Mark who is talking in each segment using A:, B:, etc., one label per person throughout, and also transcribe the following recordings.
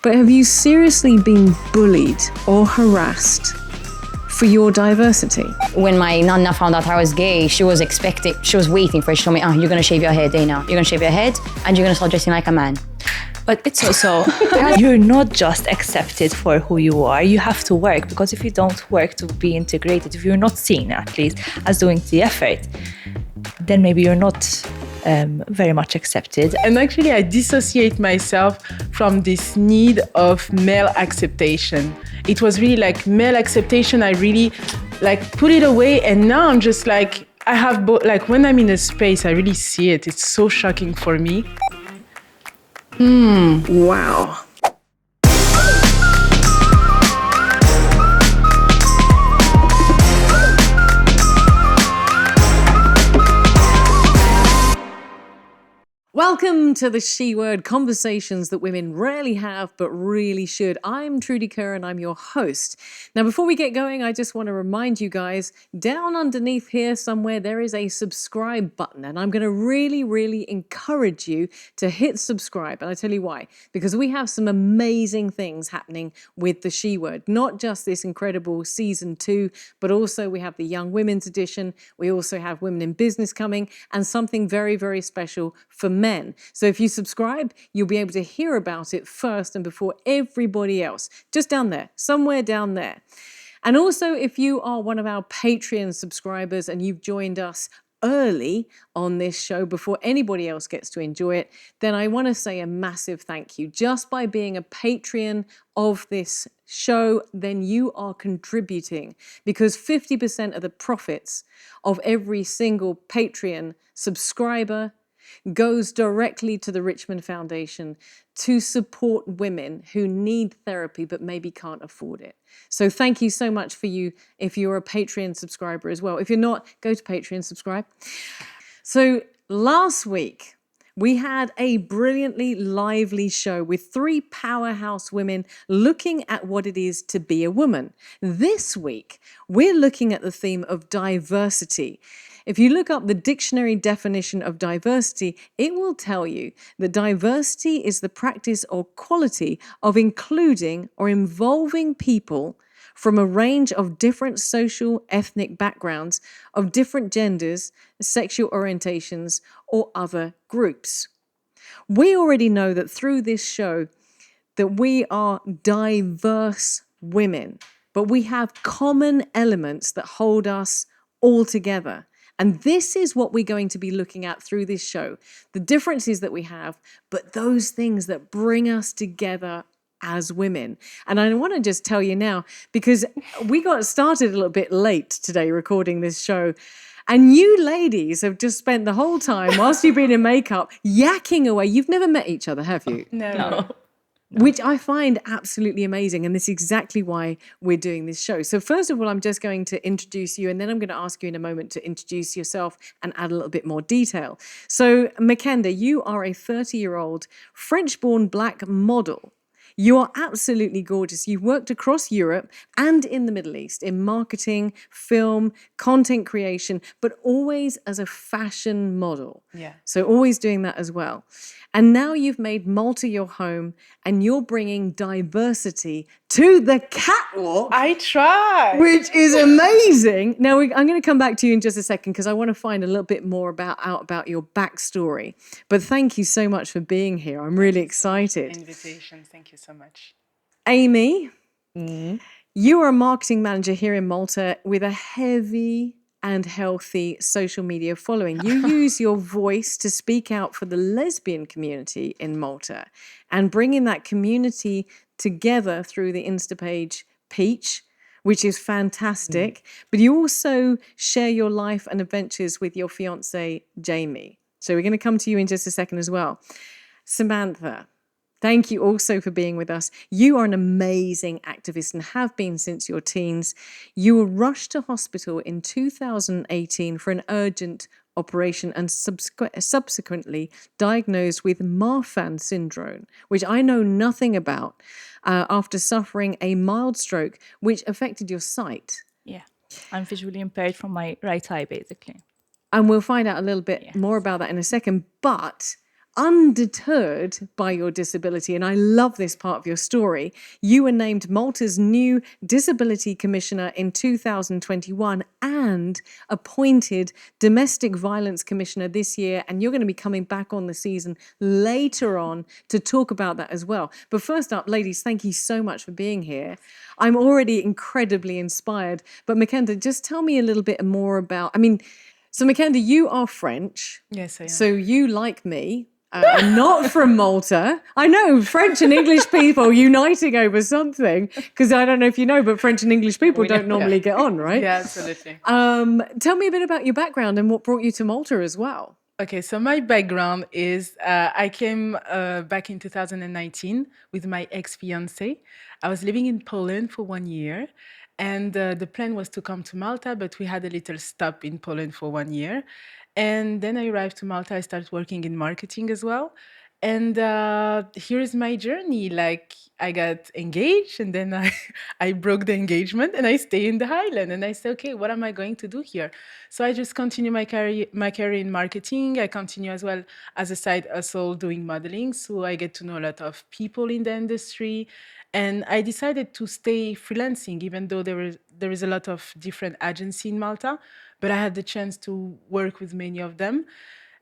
A: But have you seriously been bullied or harassed for your diversity?
B: When my nonna found out I was gay, she was waiting for it. She told me, you're going to shave your head, Dana. You're going to shave your head and you're going to start dressing like a man.
C: But it's also, you're not just accepted for who you are. You have to work, because if you don't work to be integrated, if you're not seen at least as doing the effort, then maybe you're not very much accepted.
D: And actually, I dissociate myself from this need of male acceptation. It was really like male acceptation. I really like put it away, and now I'm just like, I have both. Like when I'm in a space, I really see it. It's so shocking for me.
A: Wow. Welcome to the She Word, conversations that women rarely have but really should. I'm Trudy Kerr and I'm your host. Now, before we get going, I just want to remind you guys, down underneath here somewhere, there is a subscribe button, and I'm going to really encourage you to hit subscribe. And I tell you why. Because we have some amazing things happening with the She Word. Not just this incredible season 2, but also we have the Young Women's Edition. We also have Women in Business coming, and something very special for men. So if you subscribe, you'll be able to hear about it first and before everybody else, just down there, somewhere down there. And also, if you are one of our Patreon subscribers and you've joined us early on this show before anybody else gets to enjoy it, then I want to say a massive thank you. Just by being a Patreon of this show, then you are contributing, because 50% of the profits of every single Patreon subscriber goes directly to the Richmond Foundation to support women who need therapy but maybe can't afford it. So thank you so much for you if you're a Patreon subscriber as well. If you're not, go to Patreon, subscribe. So last week, we had a brilliantly lively show with 3 powerhouse women looking at what it is to be a woman. This week, we're looking at the theme of diversity. If you look up the dictionary definition of diversity, it will tell you that diversity is the practice or quality of including or involving people from a range of different social, ethnic backgrounds, of different genders, sexual orientations, or other groups. We already know that through this show that we are diverse women, but we have common elements that hold us all together. And this is what we're going to be looking at through this show. The differences that we have, but those things that bring us together as women. And I want to just tell you now, because we got started a little bit late today recording this show, and you ladies have just spent the whole time, whilst you've been in makeup, yakking away. You've never met each other, have you?
D: No.
A: Which I find absolutely amazing. And this is exactly why we're doing this show. So first of all, I'm just going to introduce you, and then I'm going to ask you in a moment to introduce yourself and add a little bit more detail. So Makenda, you are a 30-year-old French-born black model. You are absolutely gorgeous. You've worked across Europe and in the Middle East in marketing, film, content creation, but always as a fashion model.
D: Yeah.
A: So always doing that as well. And now you've made Malta your home, and you're bringing diversity to the catwalk.
D: I try.
A: Which is amazing. Now, I'm going to come back to you in just a second, because I want to find a little bit more about your backstory. But thank you so much for being here. I'm really excited.
D: Invitation. Thank you so much.
A: Amy, you are a marketing manager here in Malta with a heavy and healthy social media following. You use your voice to speak out for the lesbian community in Malta and bringing that community together through the Insta page Peach, which is fantastic. But you also share your life and adventures with your fiance, Jamie. So we're going to come to you in just a second as well. Samantha, thank you also for being with us. You are an amazing activist and have been since your teens. You were rushed to hospital in 2018 for an urgent operation and subsequently diagnosed with Marfan syndrome, which I know nothing about, after suffering a mild stroke which affected your sight.
C: Yeah, I'm visually impaired from my right eye, basically.
A: And we'll find out a little bit more about that in a second. But undeterred by your disability, and I love this part of your story, you were named Malta's new Disability Commissioner in 2021 and appointed Domestic Violence Commissioner this year, and you're going to be coming back on the season later on to talk about that as well. But first up, ladies, thank you so much for being here. I'm already incredibly inspired, but Makenda, just tell me a little bit more about, so Makenda, you are French.
D: Yes, I am.
A: So you, like me, are not from Malta. I know, French and English people uniting over something, because I don't know if you know, but French and English people don't normally get on, right?
D: Yeah, absolutely.
A: Tell me a bit about your background and what brought you to Malta as well.
D: Okay, so my background is I came back in 2019 with my ex-fiance. I was living in Poland for 1 year, and the plan was to come to Malta, but we had a little stop in Poland for 1 year. And then I arrived to Malta. I started working in marketing as well. And here is my journey. Like, I got engaged, and then I broke the engagement, and I stay in the Highland. And I said, okay, what am I going to do here? So I just continue my career in marketing. I continue as well as a side hustle doing modeling. So I get to know a lot of people in the industry. And I decided to stay freelancing, even though there is a lot of different agencies in Malta. But I had the chance to work with many of them.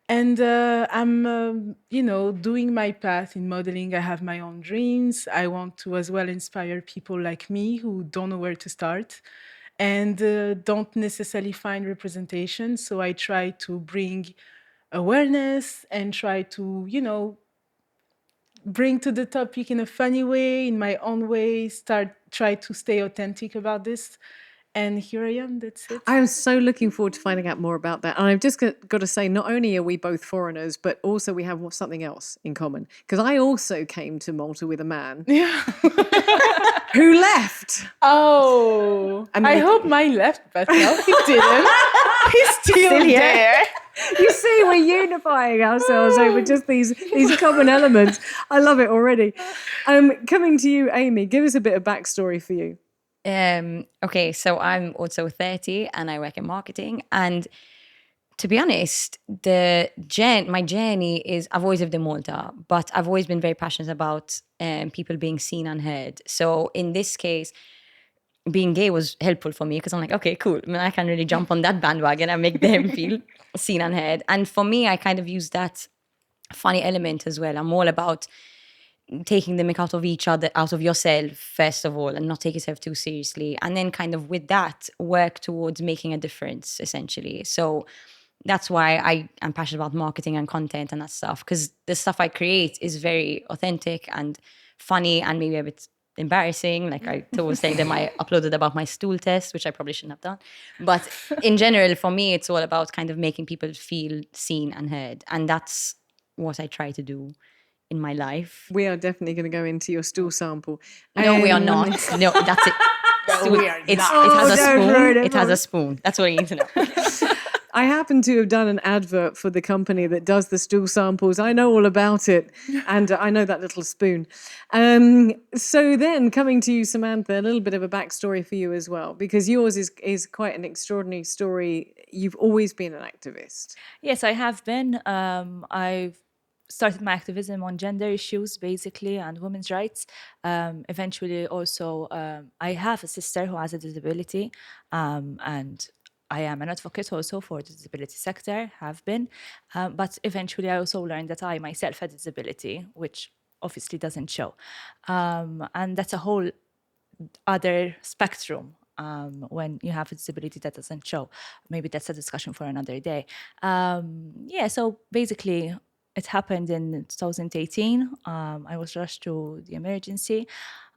D: And I'm, doing my path in modeling. I have my own dreams. I want to as well inspire people like me who don't know where to start and don't necessarily find representation. So I try to bring awareness and try to, bring to the topic in a funny way, in my own way, try to stay authentic about this. And here I am, that's it.
A: I'm so looking forward to finding out more about that. And I've just got to say, not only are we both foreigners, but also we have something else in common. Because I also came to Malta with a man who left.
D: Oh, I hope mine left, but no, he didn't. He's still there.
A: You see, we're unifying ourselves over just these common elements. I love it already. Coming to you, Amy, give us a bit of backstory for you.
B: Okay, so I'm also 30 and I work in marketing. And to be honest, my journey is, I've always lived in Malta, but I've always been very passionate about people being seen and heard. So in this case, being gay was helpful for me because I'm like, okay, cool. I can really jump on that bandwagon and make them feel seen and heard. And for me, I kind of use that funny element as well. I'm all about taking the mick out of each other, out of yourself, first of all, and not take yourself too seriously. And then kind of with that, work towards making a difference, essentially. So that's why I am passionate about marketing and content and that stuff, because the stuff I create is very authentic and funny and maybe a bit embarrassing. Like I was saying them, I uploaded about my stool test, which I probably shouldn't have done. But in general, for me, it's all about kind of making people feel seen and heard. And that's what I try to do in my life.
A: We are definitely going to go into your stool sample.
B: No, we are not. No, that's it. It has a spoon. It has a spoon. That's what you need to know.
A: I happen to have done an advert for the company that does the stool samples. I know all about it, and I know that little spoon. So then, coming to you, Samantha, a little bit of a backstory for you as well, because yours is quite an extraordinary story. You've always been an activist.
C: Yes, I have been. I've started my activism on gender issues, basically, and women's rights. Eventually, also, I have a sister who has a disability, and I am an advocate also for the disability sector, have been. But eventually, I also learned that I myself had a disability, which obviously doesn't show. And that's a whole other spectrum. When you have a disability that doesn't show. Maybe that's a discussion for another day. So basically, it happened in 2018. I was rushed to the emergency.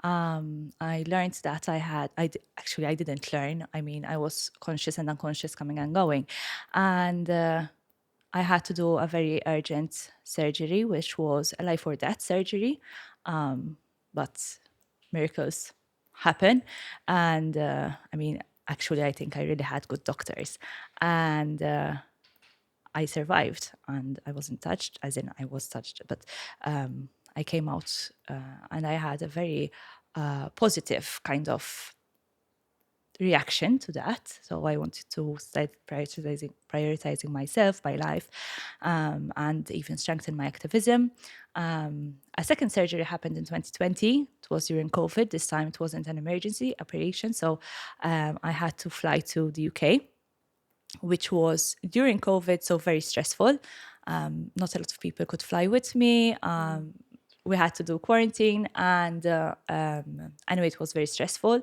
C: I learned that I didn't learn. I mean, I was conscious and unconscious coming and going. And I had to do a very urgent surgery, which was a life or death surgery. But miracles happen. And I think I really had good doctors. And I survived and I wasn't touched, as in I was touched, but I came out and I had a very positive kind of reaction to that. So I wanted to start prioritizing myself, my life, and even strengthen my activism. A second surgery happened in 2020. It was during COVID. This time it wasn't an emergency operation. So I had to fly to the UK, which was during COVID, so very stressful. Not a lot of people could fly with me. We had to do quarantine, and anyway, it was very stressful.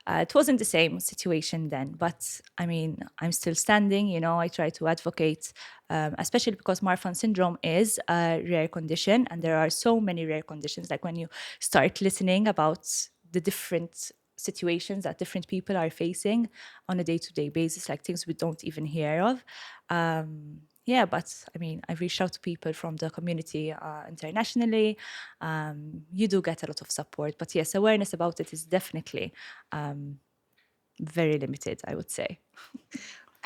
C: It wasn't the same situation then, but I mean, I'm still standing. You know, I try to advocate, especially because Marfan syndrome is a rare condition, and there are so many rare conditions. Like when you start listening about the different situations that different people are facing on a day-to-day basis, like things we don't even hear of. Yeah, but I mean, I've reached out to people from the community internationally. You do get a lot of support, but yes, awareness about it is definitely very limited, I would say.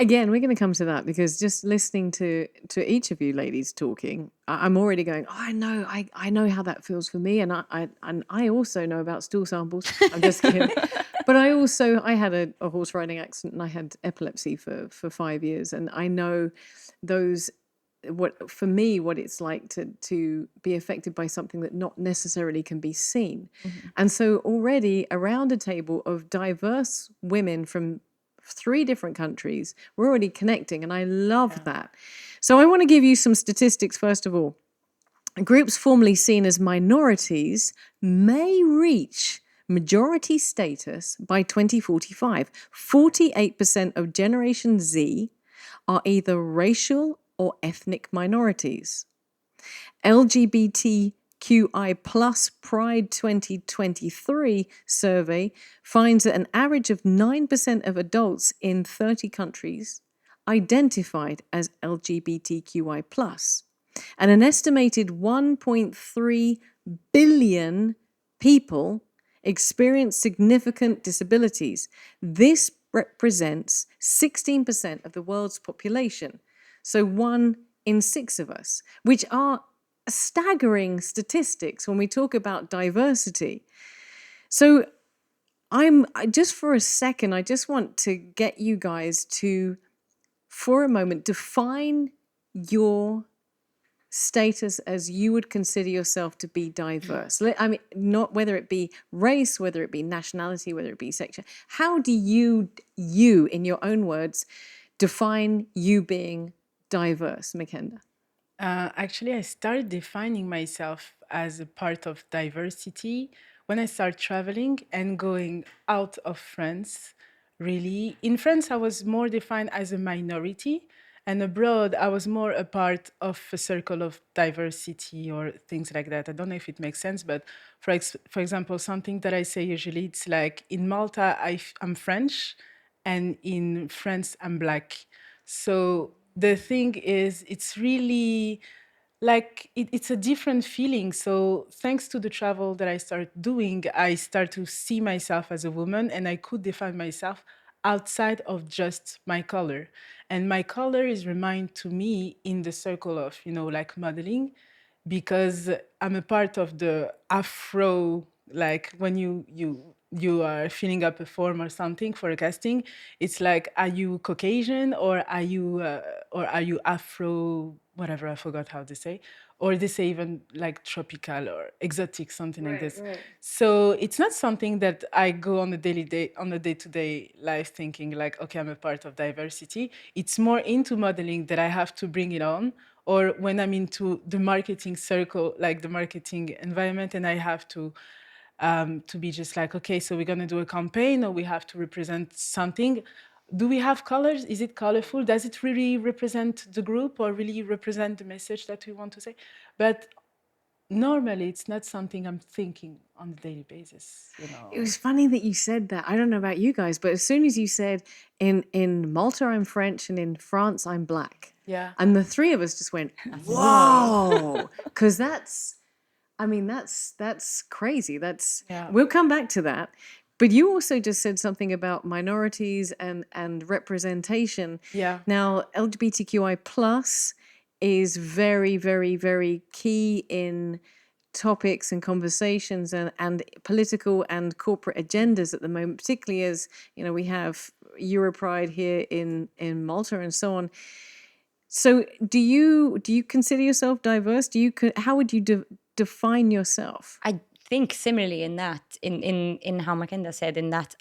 A: Again, we're going to come to that, because just listening to each of you ladies talking, I'm already going, oh, I know how that feels for me, and I also know about stool samples. I'm just kidding. But I had a horse riding accident, and I had epilepsy for 5 years, and I know what it's like to be affected by something that not necessarily can be seen. Mm-hmm. And so already around a table of diverse women from 3 different countries, we're already connecting, and I love that. So I want to give you some statistics first of all. Groups formerly seen as minorities may reach majority status by 2045. 48% of Generation Z are either racial or ethnic minorities. LGBTQI plus Pride 2023 survey finds that an average of 9% of adults in 30 countries identified as LGBTQI plus, and an estimated 1.3 billion people experience significant disabilities. This represents 16% of the world's population, so 1 in 6 of us, which are staggering statistics when we talk about diversity. So just for a second, I just want to get you guys to, for a moment, define your status as you would consider yourself to be diverse. I mean, not whether it be race, whether it be nationality, whether it be section. How do you, in your own words, define you being diverse, Makenda?
D: Actually, I started defining myself as a part of diversity when I started traveling and going out of France. Really, in France, I was more defined as a minority, and abroad, I was more a part of a circle of diversity or things like that. I don't know if it makes sense, but for example, something that I say usually, it's like in Malta, I'm French, and in France, I'm Black. So the thing is, it's really like it's a different feeling. So thanks to the travel that I started doing, I start to see myself as a woman, and I could define myself outside of just my color. And my color is remind to me in the circle of, like modeling, because I'm a part of the Afro, like when you are filling up a form or something for a casting, it's like, are you Caucasian or are you Afro, whatever, I forgot how to say, or they say even like tropical or exotic, something like this. Right. So it's not something that I go on the day-to-day life thinking like, okay, I'm a part of diversity. It's more into modeling that I have to bring it on, or when I'm into the marketing circle, like the marketing environment, and I have to be just like, okay, so we're going to do a campaign, or we have to represent something. Do we have colors? Is it colorful? Does it really represent the group or really represent the message that we want to say? But normally, it's not something I'm thinking on a daily basis.
A: It was funny that you said that. I don't know about you guys, but as soon as you said in Malta, I'm French, and in France, I'm Black.
D: Yeah.
A: And the 3 of us just went, whoa, because that's crazy. We'll come back to that. But you also just said something about minorities and representation.
D: Yeah.
A: Now, LGBTQI plus is very, very, very key in topics and conversations and political and corporate agendas at the moment, particularly as, you know, we have Europride here in Malta and so on. So do you consider yourself diverse? How would you define yourself?
B: I think similarly in that, in how Makenda said, in that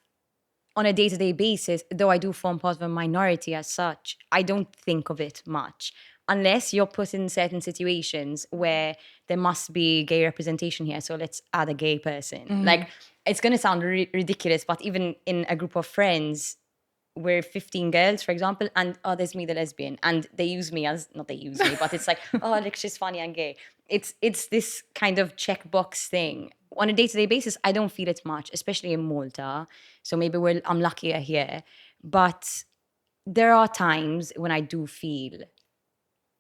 B: on a day-to-day basis, though I do form part of a minority as such, I don't think of it much. Unless you're put in certain situations where there must be gay representation here. So let's add a gay person. Like, it's going to sound ridiculous, but even in a group of friends, we're 15 girls, for example, and there's me, the lesbian, and they use me as, not they use me, but it's like, oh, like she's funny and gay. It's this kind of checkbox thing. On a day-to-day basis, I don't feel it much, especially in Malta. So maybe I'm luckier here. But there are times when I do feel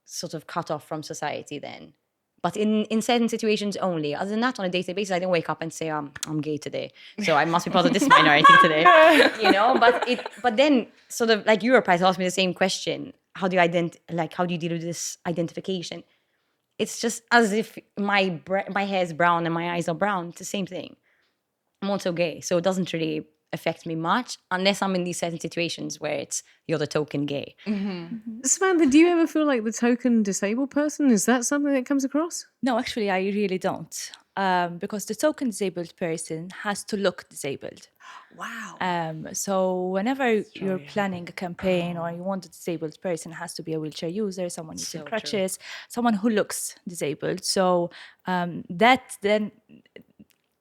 B: sort of cut off from society then. But in certain situations only. Other than that, on a day-to-day basis, I don't wake up and say, I'm gay today, so I must be part of this minority today, you know? But then sort of like Europe has asked me the same question. How do you deal with this identification? It's just as if my hair is brown and my eyes are brown. It's the same thing. I'm also gay, so it doesn't really affect me much unless I'm in these certain situations where you're the token gay.
A: Samantha, do you ever feel like the token disabled person? Is that something that comes across?
C: No, actually, I really don't. Because the token disabled person has to look disabled.
A: Wow.
C: So whenever you're planning a campaign or you want a disabled person, it has to be a wheelchair user, someone using crutches, someone who looks disabled. So that then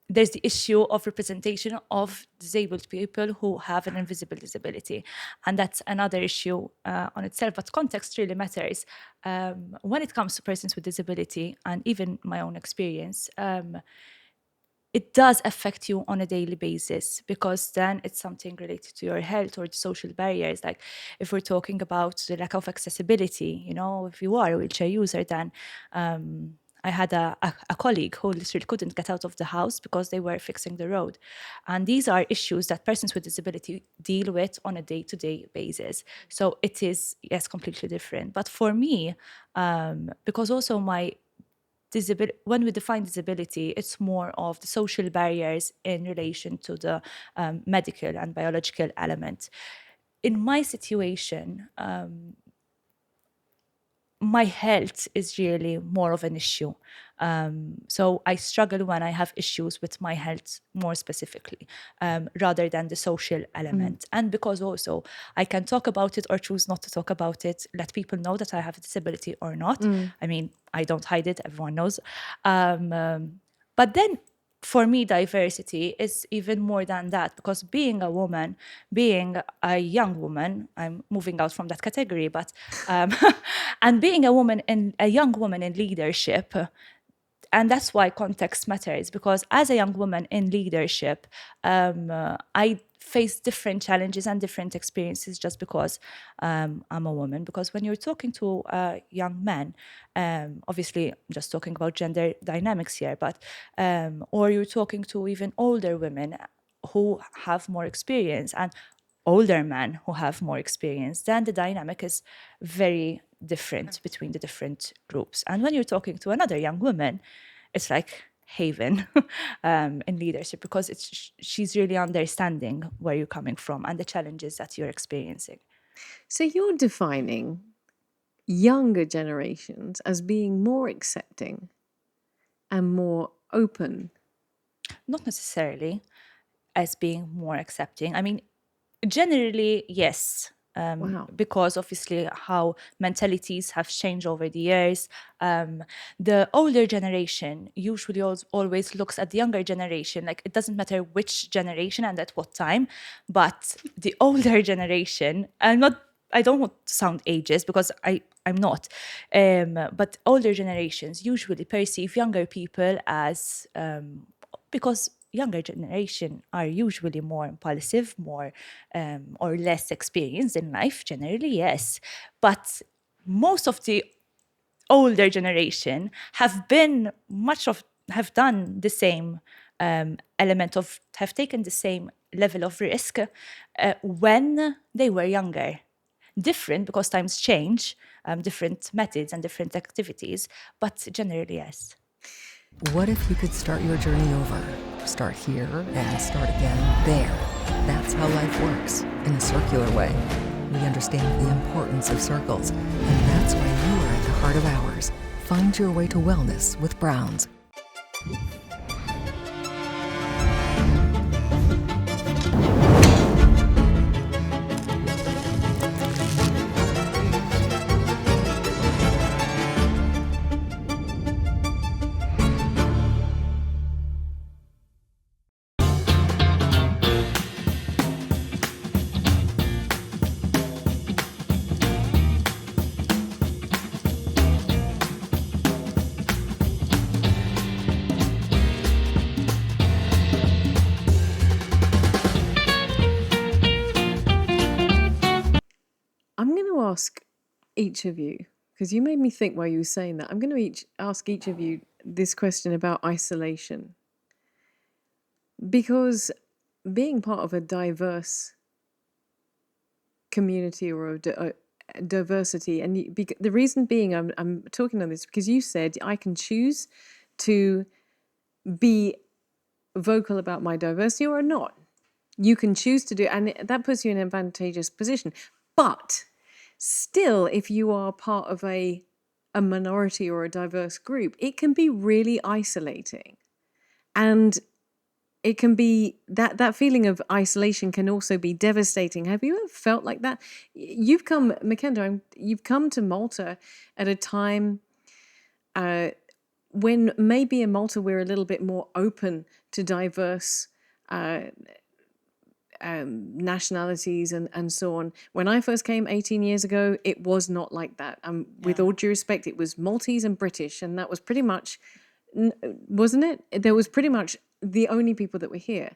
C: there's the issue of representation of disabled people who have an invisible disability. And that's another issue on itself, but context really matters. When it comes to persons with disability, and even my own experience, it does affect you on a daily basis, because then it's something related to your health or the social barriers. Like if we're talking about the lack of accessibility, you know, if you are a wheelchair user, then I had a colleague who literally couldn't get out of the house because they were fixing the road. And these are issues that persons with disability deal with on a day-to-day basis. So it is, yes, completely different. But for me, because also when we define disability, it's more of the social barriers in relation to the medical and biological element. In my situation, my health is really more of an issue. So I struggle when I have issues with my health more specifically, rather than the social element. And because also I can talk about it or choose not to talk about it, let people know that I have a disability or not. I mean, I don't hide it, everyone knows. But then for me, diversity is even more than that, because being a woman, being a young woman, I'm moving out from that category, but and being a young woman in leadership, and that's why context matters, because as a young woman in leadership, I face different challenges and different experiences just because I'm a woman. Because when you're talking to young men, obviously I'm just talking about gender dynamics here, but or you're talking to even older women who have more experience and older men who have more experience, then the dynamic is very different between the different groups. And when you're talking to another young woman, it's like haven in leadership, because she's really understanding where you're coming from and the challenges that you're experiencing.
A: So you're defining younger generations as being more accepting and more open?
C: Not necessarily as being more accepting. I mean, generally, yes.
A: Wow.
C: Because obviously how mentalities have changed over the years. The older generation usually always looks at the younger generation, like it doesn't matter which generation and at what time, but the older generation, I don't want to sound ageist because I'm not, but older generations usually perceive younger people as, because younger generation are usually more impulsive, more or less experienced in life, generally, yes. But most of the older generation have done the same have taken the same level of risk when they were younger. Different because times change, different methods and different activities, but generally, yes.
E: What if you could start your journey over? Start here and start again there. That's how life works, in a circular way. We understand the importance of circles, and that's why you are at the heart of ours. Find your way to wellness with Browns.
A: I'm going to ask each of you, because you made me think while you were saying that, I'm going to ask each of you this question about isolation. Because being part of a diverse community or a diversity, and the reason being I'm talking on this because you said I can choose to be vocal about my diversity or not. You can choose to do, and that puts you in an advantageous position. But still, if you are part of a minority or a diverse group, it can be really isolating. And it can be that feeling of isolation can also be devastating. Have you ever felt like that? You've come, Makenda, you've come to Malta at a time when maybe in Malta we're a little bit more open to diverse nationalities and so on. When I first came 18 years ago, it was not like that. With all due respect, it was Maltese and British, and that was pretty much, wasn't it? There was pretty much the only people that were here.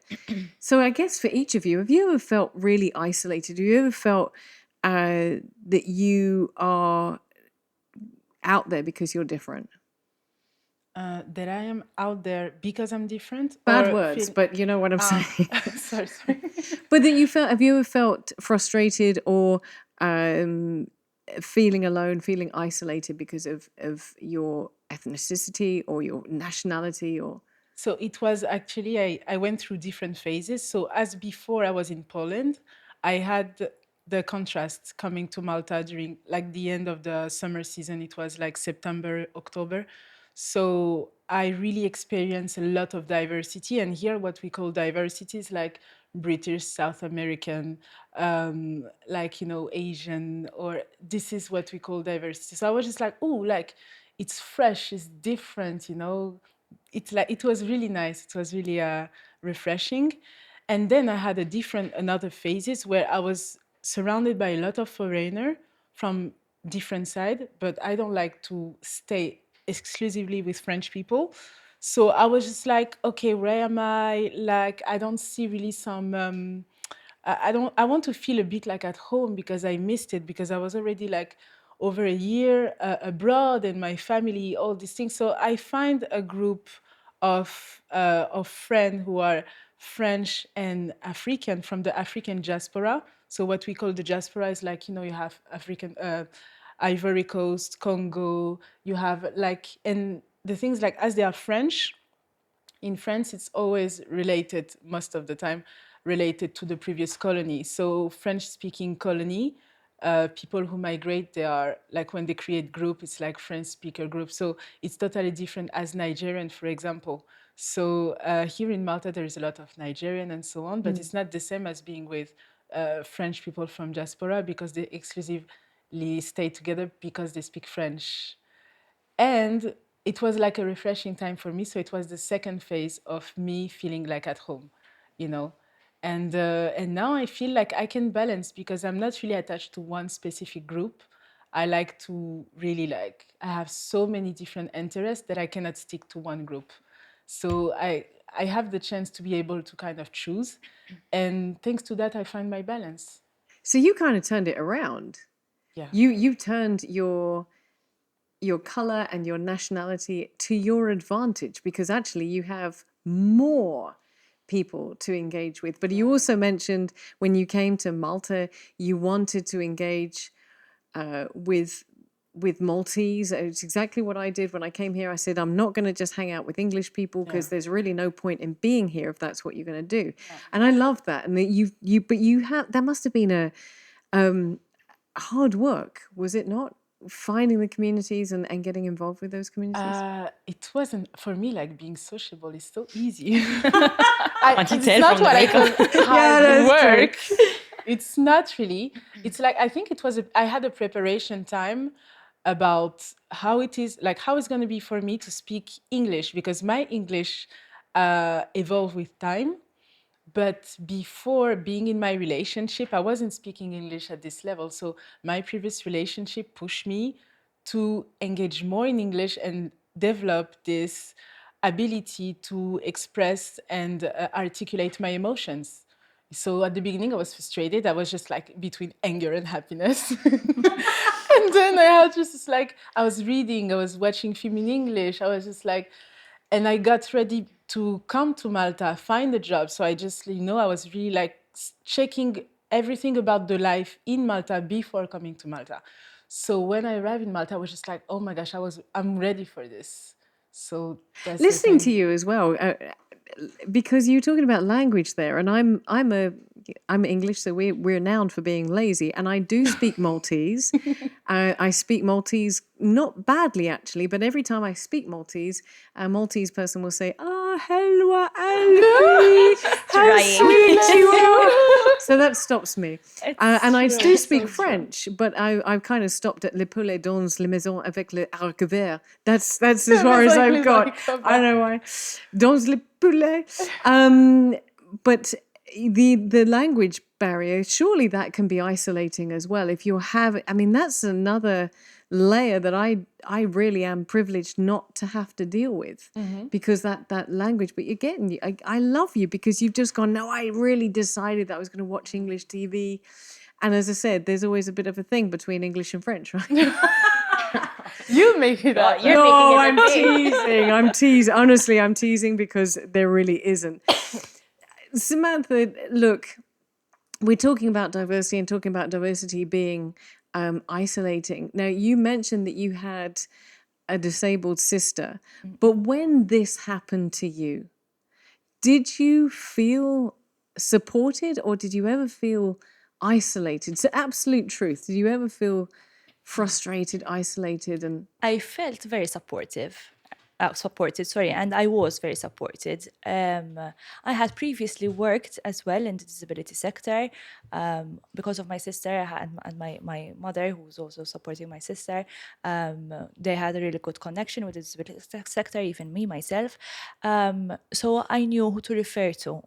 A: So I guess for each of you, have you ever felt really isolated? Have you ever felt that you are out there because you're different?
D: That I am out there because I'm different.
A: Bad
D: or
A: words,
D: feel-
A: but you know what I'm saying.
D: sorry.
A: But that have you ever felt frustrated or feeling alone, feeling isolated because of your ethnicity or your nationality or?
D: So it was actually, I went through different phases. So as before I was in Poland, I had the contrast coming to Malta during like the end of the summer season. It was like September, October. So I really experienced a lot of diversity. And here what we call diversity is like British, South American, Asian, or this is what we call diversity. So I was just like, oh, like it's fresh, it's different. It's like it was really nice. It was really refreshing. And then I had another phases where I was surrounded by a lot of foreigner from different side, but I don't like to stay exclusively with French people. So I was just like, okay, where am I? Like, I don't see really some. I want to feel a bit like at home because I missed it because I was already like over a year abroad and my family, all these things. So I find a group of friends who are French and African from the African diaspora. So what we call the diaspora is like, you have African, Ivory Coast, Congo, you have like, and the things like as they are French, in France, it's always related, most of the time, related to the previous colony. So French-speaking colony, people who migrate, they are, like when they create group, it's like French speaker group. So it's totally different as Nigerian, for example. So here in Malta, there is a lot of Nigerian and so on, but it's not the same as being with French people from diaspora because they exclusively stay together because they speak French. And it was like a refreshing time for me. So it was the second phase of me feeling like at home, you know. And now I feel like I can balance because I'm not really attached to one specific group. I like to really I have so many different interests that I cannot stick to one group. So I have the chance to be able to kind of choose. And thanks to that, I find my balance.
A: So you kind of turned it around.
D: Yeah.
A: You turned your color and your nationality to your advantage because actually you have more people to engage with. But you also mentioned when you came to Malta, you wanted to engage with with Maltese. It's exactly what I did when I came here. I said, I'm not going to just hang out with English people because there's really no point in being here if that's what you're going to do. And I love that. And that must have been a hard work, was it not? Finding the communities and getting involved with those communities?
D: It wasn't, for me, like being sociable is so easy.
B: Can't you
D: It's
B: tell
D: not
B: from
D: what
B: the
D: I call
B: makeup?
D: hard work. It's not really. It's like, I think it was, I had a preparation time about how it is, like how it's going to be for me to speak English, because my English evolved with time. But before being in my relationship, I wasn't speaking English at this level. So my previous relationship pushed me to engage more in English and develop this ability to express and articulate my emotions. So at the beginning, I was frustrated. I was just like between anger and happiness. And then I had just like, I was reading, I was watching film in English. I was just like, and I got ready to come to Malta, find a job. So I just, I was really like checking everything about the life in Malta before coming to Malta. So when I arrived in Malta, I was just like, oh my gosh, I'm ready for this. So that's
A: Listening
D: the
A: to you as well, because you're talking about language there, and I'm English, so we're renowned for being lazy, and I do speak Maltese. I speak Maltese not badly actually, but every time I speak Maltese, a Maltese person will say, "Ah, hello, Ali, how
B: Trying.
A: sweet you are." So that stops me. And I do
D: It's
A: speak
D: so
A: French, but I've kind of stopped at le poulet dans la maison avec le haricot vert. That's as far as I've got. I don't know why. Dans le poulet. But the language barrier, surely that can be isolating as well. If you have, I mean, that's another layer that I really am privileged not to have to deal with, because that language. But again, I love you because you've just gone, no, I really decided that I was going to watch English TV. And as I said, there's always a bit of a thing between English and French, right?
D: You make it up.
B: You're
A: No,
B: making it
A: I'm
B: a thing.
A: teasing. I'm teasing. Honestly, I'm teasing because there really isn't. Samantha, look, we're talking about diversity and talking about diversity being isolating. Now, you mentioned that you had a disabled sister, but when this happened to you, did you feel supported or did you ever feel isolated? So, absolute truth. Did you ever feel frustrated, isolated, and
C: I felt very supported, and I was very supported. I had previously worked as well in the disability sector because of my sister and my mother, who was also supporting my sister. They had a really good connection with the disability sector, even me, myself. So I knew who to refer to.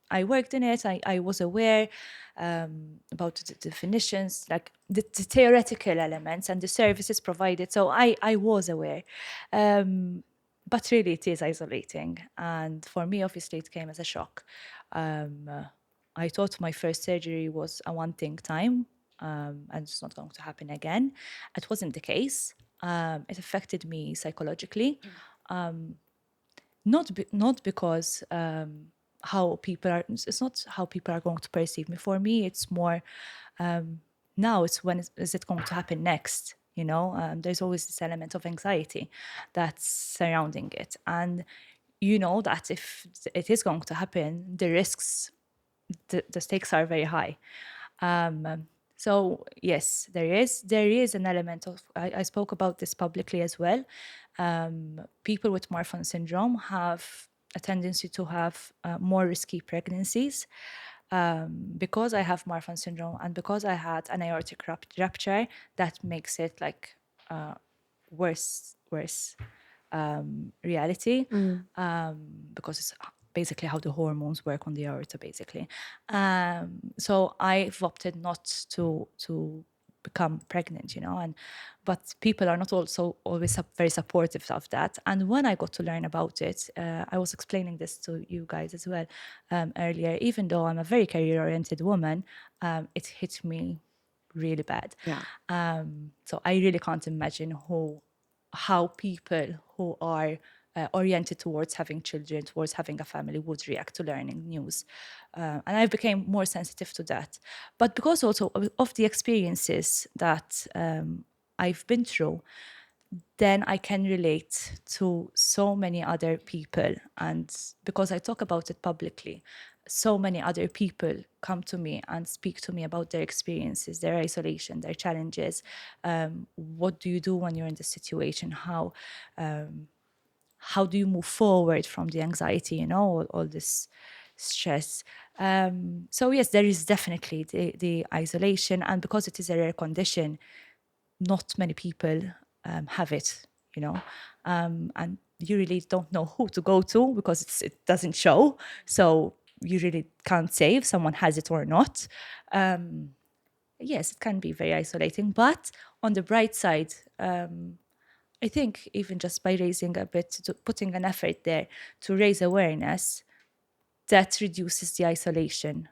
C: I worked in it. I was aware about the definitions, like the theoretical elements and the services provided. So I was aware. But really, it is isolating. And for me, obviously, it came as a shock. I thought my first surgery was a one-thing time and it's not going to happen again. It wasn't the case. It affected me psychologically. Not because how people are, it's not how people are going to perceive me. For me, it's more now it's when is it going to happen next, there's always this element of anxiety that's surrounding it, and that if it is going to happen, the risks, the stakes are very high. So yes, there is an element of, I spoke about this publicly as well. People with Marfan syndrome have a tendency to have more risky pregnancies. Because I have Marfan syndrome and because I had an aortic rupture, that makes it like worse reality, because it's basically how the hormones work on the aorta, basically. So I've opted not to become pregnant, but people are not also always very supportive of that. And when I got to learn about it, I was explaining this to you guys as well earlier. Even though I'm a very career-oriented woman, it hit me really bad.
A: yeah?
C: So I really can't imagine how people who are oriented towards having children, towards having a family, would react to learning news. And I became more sensitive to that. But because also of the experiences that I've been through, then I can relate to so many other people. And because I talk about it publicly, so many other people come to me and speak to me about their experiences, their isolation, their challenges. What do you do when you're in this situation? How do you move forward from the anxiety, all this stress? So yes, there is definitely the isolation. And because it is a rare condition, not many people have it, and you really don't know who to go to because it doesn't show. So you really can't say if someone has it or not. Yes, it can be very isolating. But on the bright side, I think even just by raising a bit, putting an effort there to raise awareness, that reduces the isolation.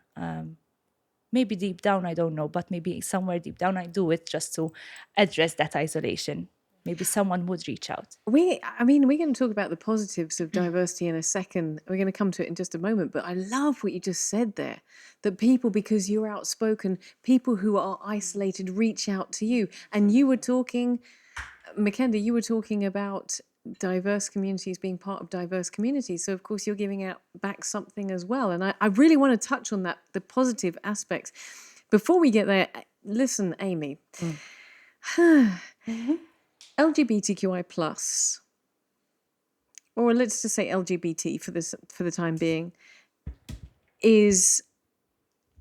C: Maybe deep down, I don't know, but maybe somewhere deep down, I do it just to address that isolation. Maybe someone would reach out.
A: We're going to talk about the positives of diversity in a second. We're going to come to it in just a moment. But I love what you just said there, that people, because you're outspoken, people who are isolated reach out to you. And you were talking, Makenda, you were talking about diverse communities being part of diverse communities. So, of course, you're giving out back something as well. And I really want to touch on that, the positive aspects. Before we get there, listen, Amy. LGBTQI plus, or let's just say LGBT for the time being, is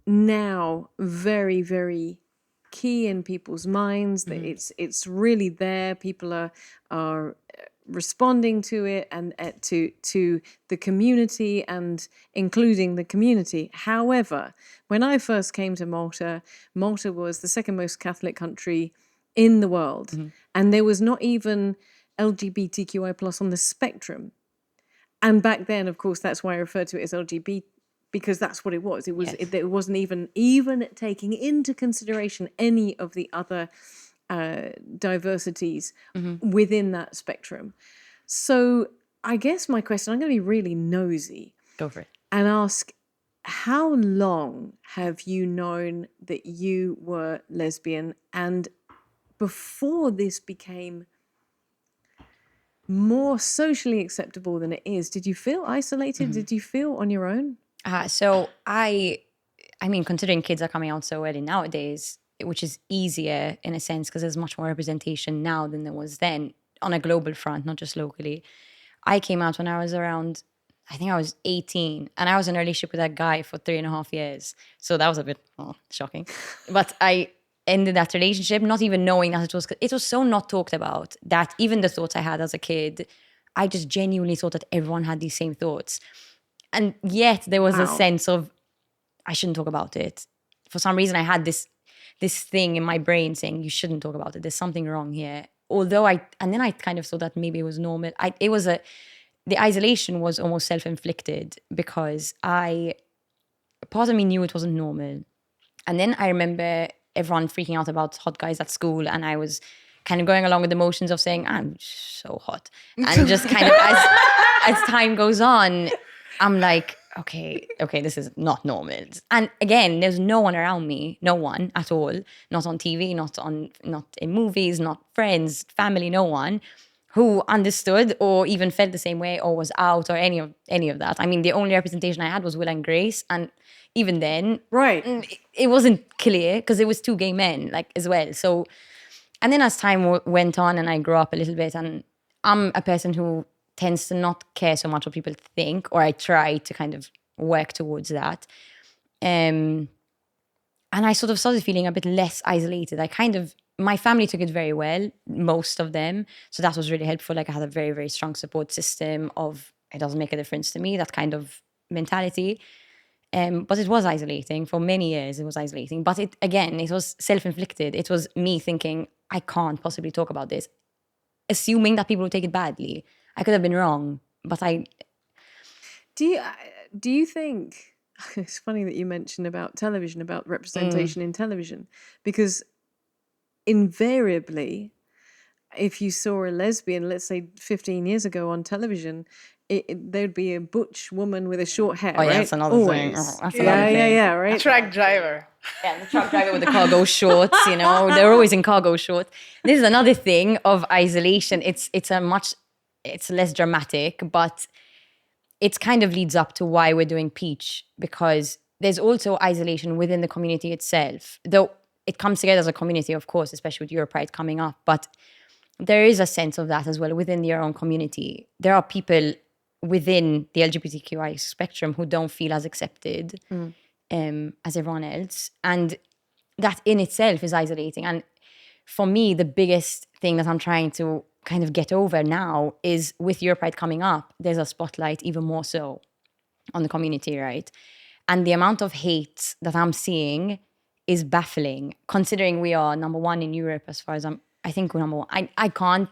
A: now very, very key in people's minds. That it's really there. People are responding to it and to the community and including the community. However, when I first came to Malta, Malta was the second most Catholic country in the world, and there was not even LGBTQI plus on the spectrum. And back then, of course, that's why I referred to it as LGBT, because that's what it was. It was it wasn't even taking into consideration any of the other diversities within that spectrum. So I guess my question, I'm going to be really nosy.
B: Go for it.
A: And ask, how long have you known that you were lesbian? And before this became more socially acceptable than it is, did you feel isolated? Did you feel on your own?
B: So I mean, considering kids are coming out so early nowadays, which is easier in a sense because there's much more representation now than there was then on a global front, not just locally. I came out when I was around, I think I was 18, and I was in a relationship with that guy for 3.5 years. So that was a bit shocking. But I ended that relationship not even knowing that it was so not talked about that even the thoughts I had as a kid, I just genuinely thought that everyone had these same thoughts. And yet there was a sense of, I shouldn't talk about it. For some reason, I had this thing in my brain saying, you shouldn't talk about it. There's something wrong here. Although then I kind of thought that maybe it was normal. The isolation was almost self-inflicted because part of me knew it wasn't normal. And then I remember everyone freaking out about hot guys at school, and I was kind of going along with the motions of saying, I'm so hot. And just kind of as time goes on, I'm like, okay, this is not normal. And again, there's no one around me, no one at all, not on TV, not in movies, not friends, family, no one who understood or even felt the same way or was out or any of that. I mean, the only representation I had was Will and Grace, and even then,
A: right,
B: it wasn't clear because it was two gay men as well. So, and then as time went on and I grew up a little bit, and I'm a person who tends to not care so much what people think, or I try to kind of work towards that. And I sort of started feeling a bit less isolated. My family took it very well, most of them. So that was really helpful. I had a very, very strong support system of, it doesn't make a difference to me, that kind of mentality. But it was isolating. For many years, it was isolating. But it was self-inflicted. It was me thinking, I can't possibly talk about this, assuming that people would take it badly. I could have been wrong, but
A: Do you think, it's funny that you mentioned about television, about representation in television, because invariably, if you saw a lesbian, let's say 15 years ago on television, there'd be a butch woman with a short hair,
B: Oh, yeah,
A: right?
B: that's another thing.
A: Always.
B: That's another thing.
A: Yeah, right?
D: Truck driver.
B: Yeah, the truck driver with the cargo shorts, you know, they're always in cargo shorts. This is another thing of isolation. It's less dramatic, but it kind of leads up to why we're doing Peach, because there's also isolation within the community itself. Though it comes together as a community, of course, especially with Europride coming up, but there is a sense of that as well within your own community. There are people within the LGBTQI spectrum who don't feel as accepted as everyone else. And that in itself is isolating. And for me, the biggest thing that I'm trying to kind of get over now is with Europride coming up, there's a spotlight even more so on the community, right? And the amount of hate that I'm seeing is baffling, considering we are number one in Europe as far as I think we're number one. I can't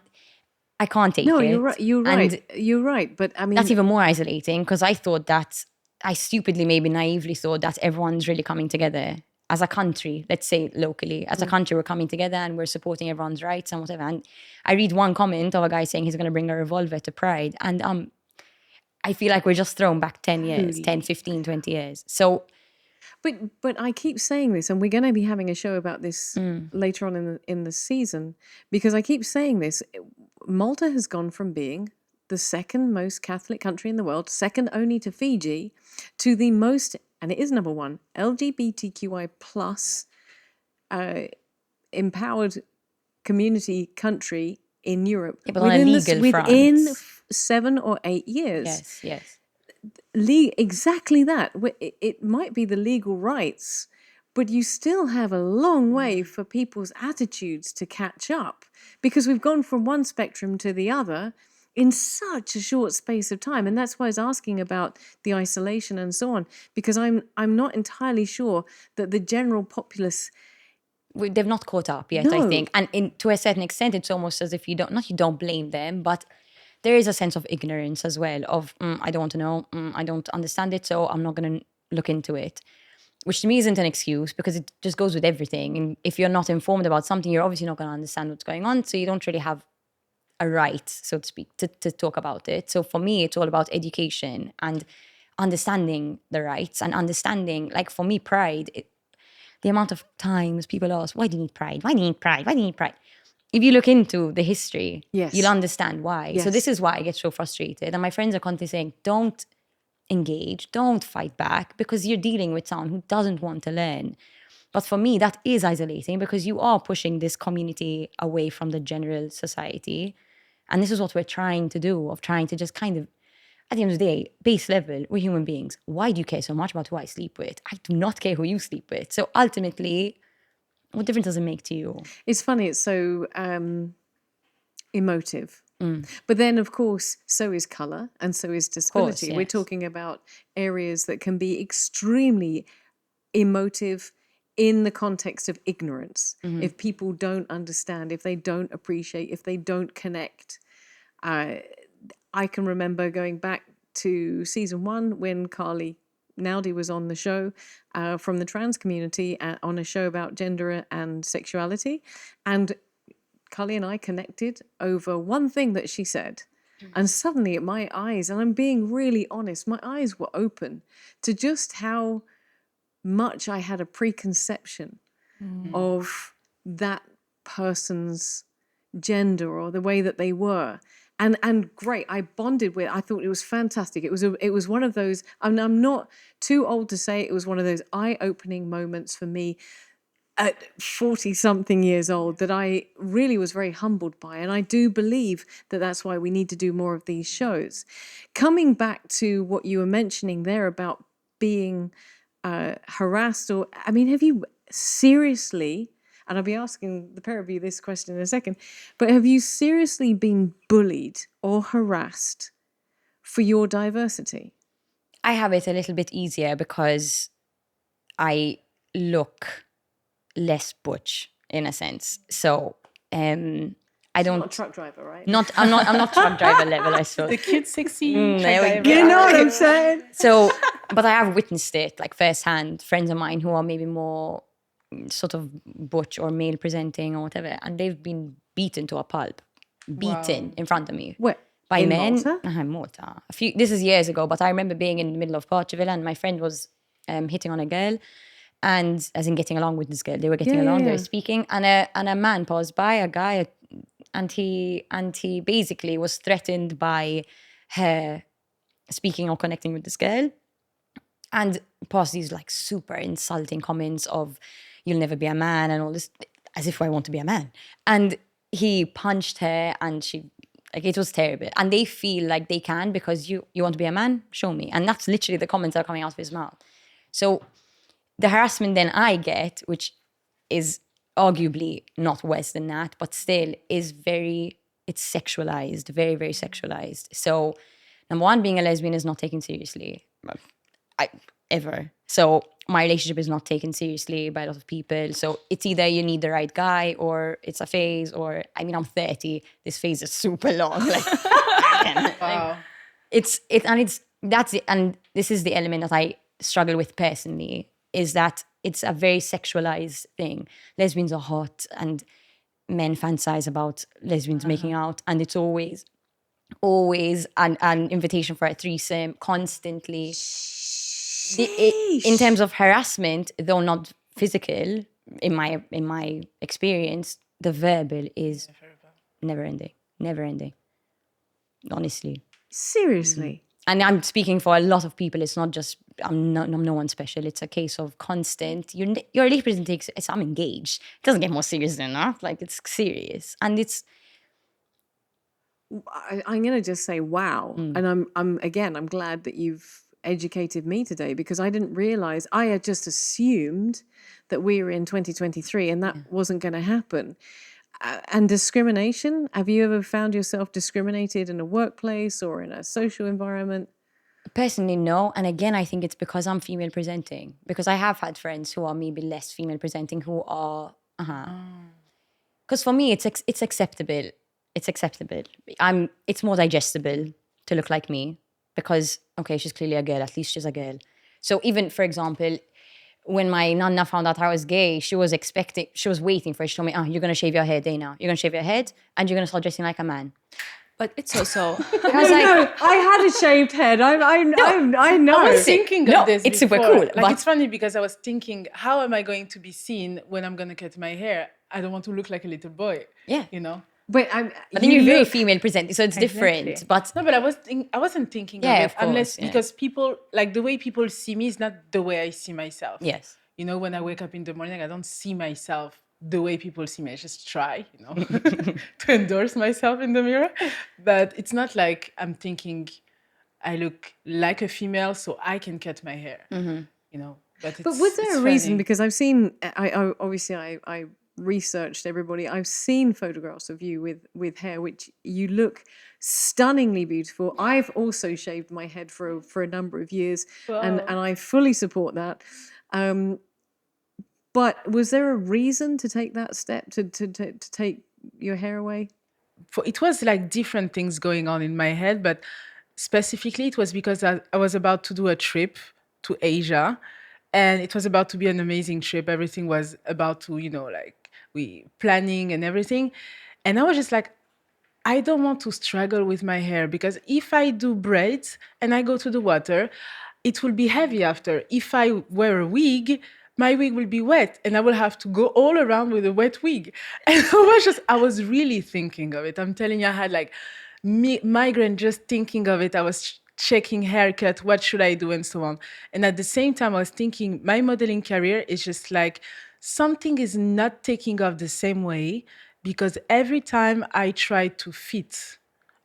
B: take it.
A: No, you're right. You're right.
B: And
A: You're right. But I mean,
B: that's even more isolating, because I thought that, I stupidly, maybe naively thought that everyone's really coming together as a country, let's say locally, as a country, we're coming together and we're supporting everyone's rights and whatever. And I read one comment of a guy saying he's going to bring a revolver to Pride. And I feel like we're just thrown back 10 years, 10, 15, 20 years. So,
A: But I keep saying this, and we're going to be having a show about this later on in the season, because I keep saying this. Malta has gone from being the second most Catholic country in the world, second only to Fiji, to the most, and it is number one, LGBTQI plus empowered community country in Europe.
B: Yeah, but on a legal front.
A: Within 7 or 8 years.
B: yes.
A: Exactly that. It might be the legal rights, but you still have a long way for people's attitudes to catch up, because we've gone from one spectrum to the other in such a short space of time. And that's why I was asking about the isolation and so on, because I'm not entirely sure that the general populace...
B: They've not caught up yet, I
A: No.
B: think. And to a certain extent, it's almost as if you don't blame them, but there is a sense of ignorance as well of, I don't want to know, I don't understand it, so I'm not going to look into it. Which to me isn't an excuse, because it just goes with everything. And if you're not informed about something, you're obviously not going to understand what's going on, so you don't really have a right, so to speak, to talk about it. So for me, it's all about education and understanding the rights and understanding, like for me, Pride, the amount of times people ask, why do you need Pride? Why do you need Pride? Why do you need Pride? If you look into the history,
A: Yes.
B: you'll understand why.
A: Yes.
B: So this is why I get so frustrated. And my friends are constantly saying, don't engage, don't fight back, because you're dealing with someone who doesn't want to learn. But for me, that is isolating, because you are pushing this community away from the general society. And this is what we're trying to do, of trying to just kind of, at the end of the day, base level, we're human beings. Why do you care so much about who I sleep with? I do not care who you sleep with. So ultimately, what difference does it make to you?
A: It's funny, it's so emotive. But then, of course, so is colour and so is disability.
B: yes.
A: We're talking about areas that can be extremely emotive in the context of ignorance. If people don't understand, if they don't appreciate, if they don't connect. I can remember going back to season 1 when Carly Naudi was on the show from the trans community on a show about gender and sexuality. And Carly and I connected over one thing that she said. And suddenly my eyes, and I'm being really honest, my eyes were open to just how much I had a preconception of that person's gender or the way that they were. And great, I bonded with. I thought it was fantastic. It was one of those. I'm not too old to say it was one of those eye-opening moments for me at 40-something years old that I really was very humbled by. And I do believe that that's why we need to do more of these shows. Coming back to what you were mentioning there about being harassed, or I mean, have you seriously? And I'll be asking the pair of you this question in a second, but have you seriously been bullied or harassed for your diversity?
B: I have it a little bit easier because I look less butch in a sense. So I don't.
A: Not a truck driver, right?
B: I'm not truck driver level, I suppose.
D: The cute, sexy.
B: there we
D: driver.
B: go.
A: You know what I'm saying?
B: So, but I have witnessed it like firsthand. Friends of mine who are maybe more sort of butch or male presenting or whatever, and they've been beaten to a pulp beaten in front of me.
A: Where?
B: By
A: In
B: men.
A: Malta?
B: Malta. This is years ago, but I remember being in the middle of Portugal and my friend was hitting on a girl, and as in getting along with this girl. They were getting along, they were speaking, and a man passed by, a guy, and he basically was threatened by her speaking or connecting with this girl, and passed these like super insulting comments of "you'll never be a man" and all this, as if I want to be a man. And he punched her, and she, like, it was terrible. And they feel like they can because you want to be a man, show me. And that's literally the comments that are coming out of his mouth. So the harassment then I get, which is arguably not worse than that, but still is it's sexualized, very, very sexualized. So number one, being a lesbian is not taken seriously, ever. So my relationship is not taken seriously by a lot of people. So it's either you need the right guy or it's a phase, or, I mean, I'm 30. This phase is super long. Like,
D: Wow.
B: That's it. And this is the element that I struggle with personally, is that it's a very sexualized thing. Lesbians are hot and men fantasize about lesbians making out, and it's always an invitation for a threesome constantly. In terms of harassment, though not physical, in my experience, the verbal is never ending. Honestly.
A: Seriously.
B: And I'm speaking for a lot of people. It's not just, I'm no one special. It's a case of constant, your relationship takes, I'm engaged. It doesn't get more serious than that. Like, it's serious. And it's...
A: I'm going to just say, wow. And I'm glad that you've educated me today, because I didn't realize, I had just assumed that we were in 2023 and that wasn't going to happen. And discrimination, have you ever found yourself discriminated in a workplace or in a social environment?
B: Personally, no. And again, I think it's because I'm female presenting. Because I have had friends who are maybe less female presenting who are, Because for me, it's acceptable. It's acceptable. It's more digestible to look like me because, okay, she's clearly a girl. At least she's a girl. So even, for example, when my nonna found out I was gay, she was waiting for it. She told me, you're going to shave your head, Dana. You're going to shave your head and you're going to start dressing like a man.
C: But it's also...
B: I was like,
A: I had a shaved head. I know.
D: I was thinking of this
B: it's
D: before.
B: super cool.
D: Like,
B: But
D: it's funny because I was thinking, how am I going to be seen when I'm going to cut my hair? I don't want to look like a little boy.
B: Yeah.
D: You know?
A: But
B: then you're very female presenting, so it's different. But
D: no, but I wasn't thinking of it unless because people, like, the way people see me is not the way I see myself.
B: Yes.
D: You know, when I wake up in the morning, I don't see myself the way people see me. I just try, you know, to endorse myself in the mirror. But it's not like I'm thinking I look like a female, so I can cut my hair. You know, but
A: was there a reason? Because I've seen, I researched everybody. I've seen photographs of you with hair, which you look stunningly beautiful. I've also shaved my head for a number of years, and I fully support that. But was there a reason to take that step to take your hair away?
D: It was like different things going on in my head, but specifically it was because I was about to do a trip to Asia, and it was about to be an amazing trip. Everything was about to, you know, like, we planning and everything. And I was just like, I don't want to struggle with my hair, because if I do braids and I go to the water, it will be heavy after. If I wear a wig, my wig will be wet and I will have to go all around with a wet wig. And I was really thinking of it. I'm telling you, I had like migraine just thinking of it. I was checking haircut, what should I do, and so on. And at the same time, I was thinking my modeling career is just like, something is not taking off the same way, because every time I try to fit,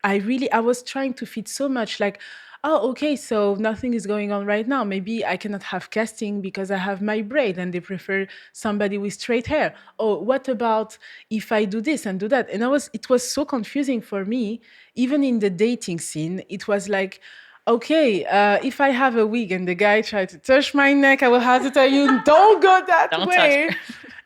D: I was trying to fit so much, like, oh, okay, so nothing is going on right now. Maybe I cannot have casting because I have my braid and they prefer somebody with straight hair. Oh, what about if I do this and do that? And it was so confusing for me. Even in the dating scene, it was like, okay, if I have a wig and the guy tried to touch my neck, I will have to tell you, don't go that
B: Don't
D: way.
B: touch.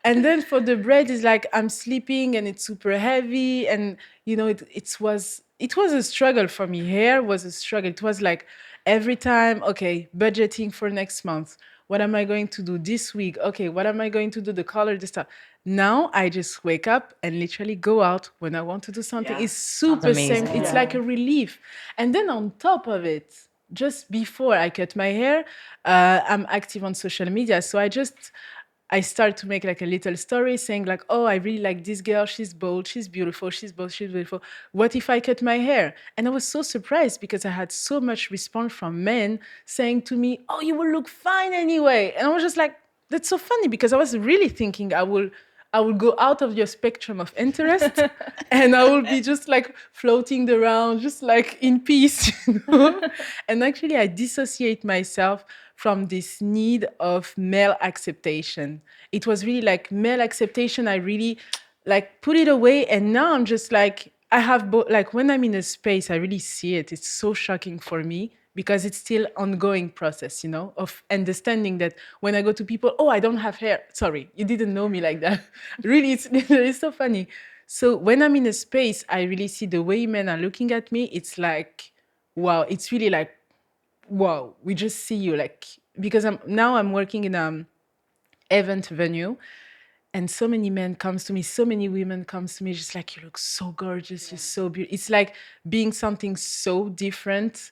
D: And then for the braid, it's like I'm sleeping and it's super heavy. And, you know, it was a struggle for me. Hair was a struggle. It was like every time, okay, budgeting for next month. What am I going to do this week? Okay, what am I going to do? The color, this stuff. Now I just wake up and literally go out when I want to do something. It's super
B: amazing.
D: simple. It's like a relief. And then on top of it, just before I cut my hair, I'm active on social media. So I start to make like a little story saying like, oh, I really like this girl. She's bold. She's beautiful. She's bold. She's beautiful. What if I cut my hair? And I was so surprised because I had so much response from men saying to me, oh, you will look fine anyway. And I was just like, that's so funny because I was really thinking I will go out of your spectrum of interest and I will be just like floating around, just like in peace, you know? And actually I dissociate myself from this need of male acceptation. It was really like male acceptation. I really like put it away. And now I'm just like, I have like when I'm in a space, I really see it. It's so shocking for me because it's still ongoing process, you know, of understanding that when I go to people, oh, I don't have hair. Sorry, you didn't know me like that. Really, it's so funny. So when I'm in a space, I really see the way men are looking at me. It's like, wow, it's really like, wow, we just see you like, because I'm working in an event venue and so many men comes to me, so many women comes to me, just like, you look so gorgeous, you're so beautiful. It's like being something so different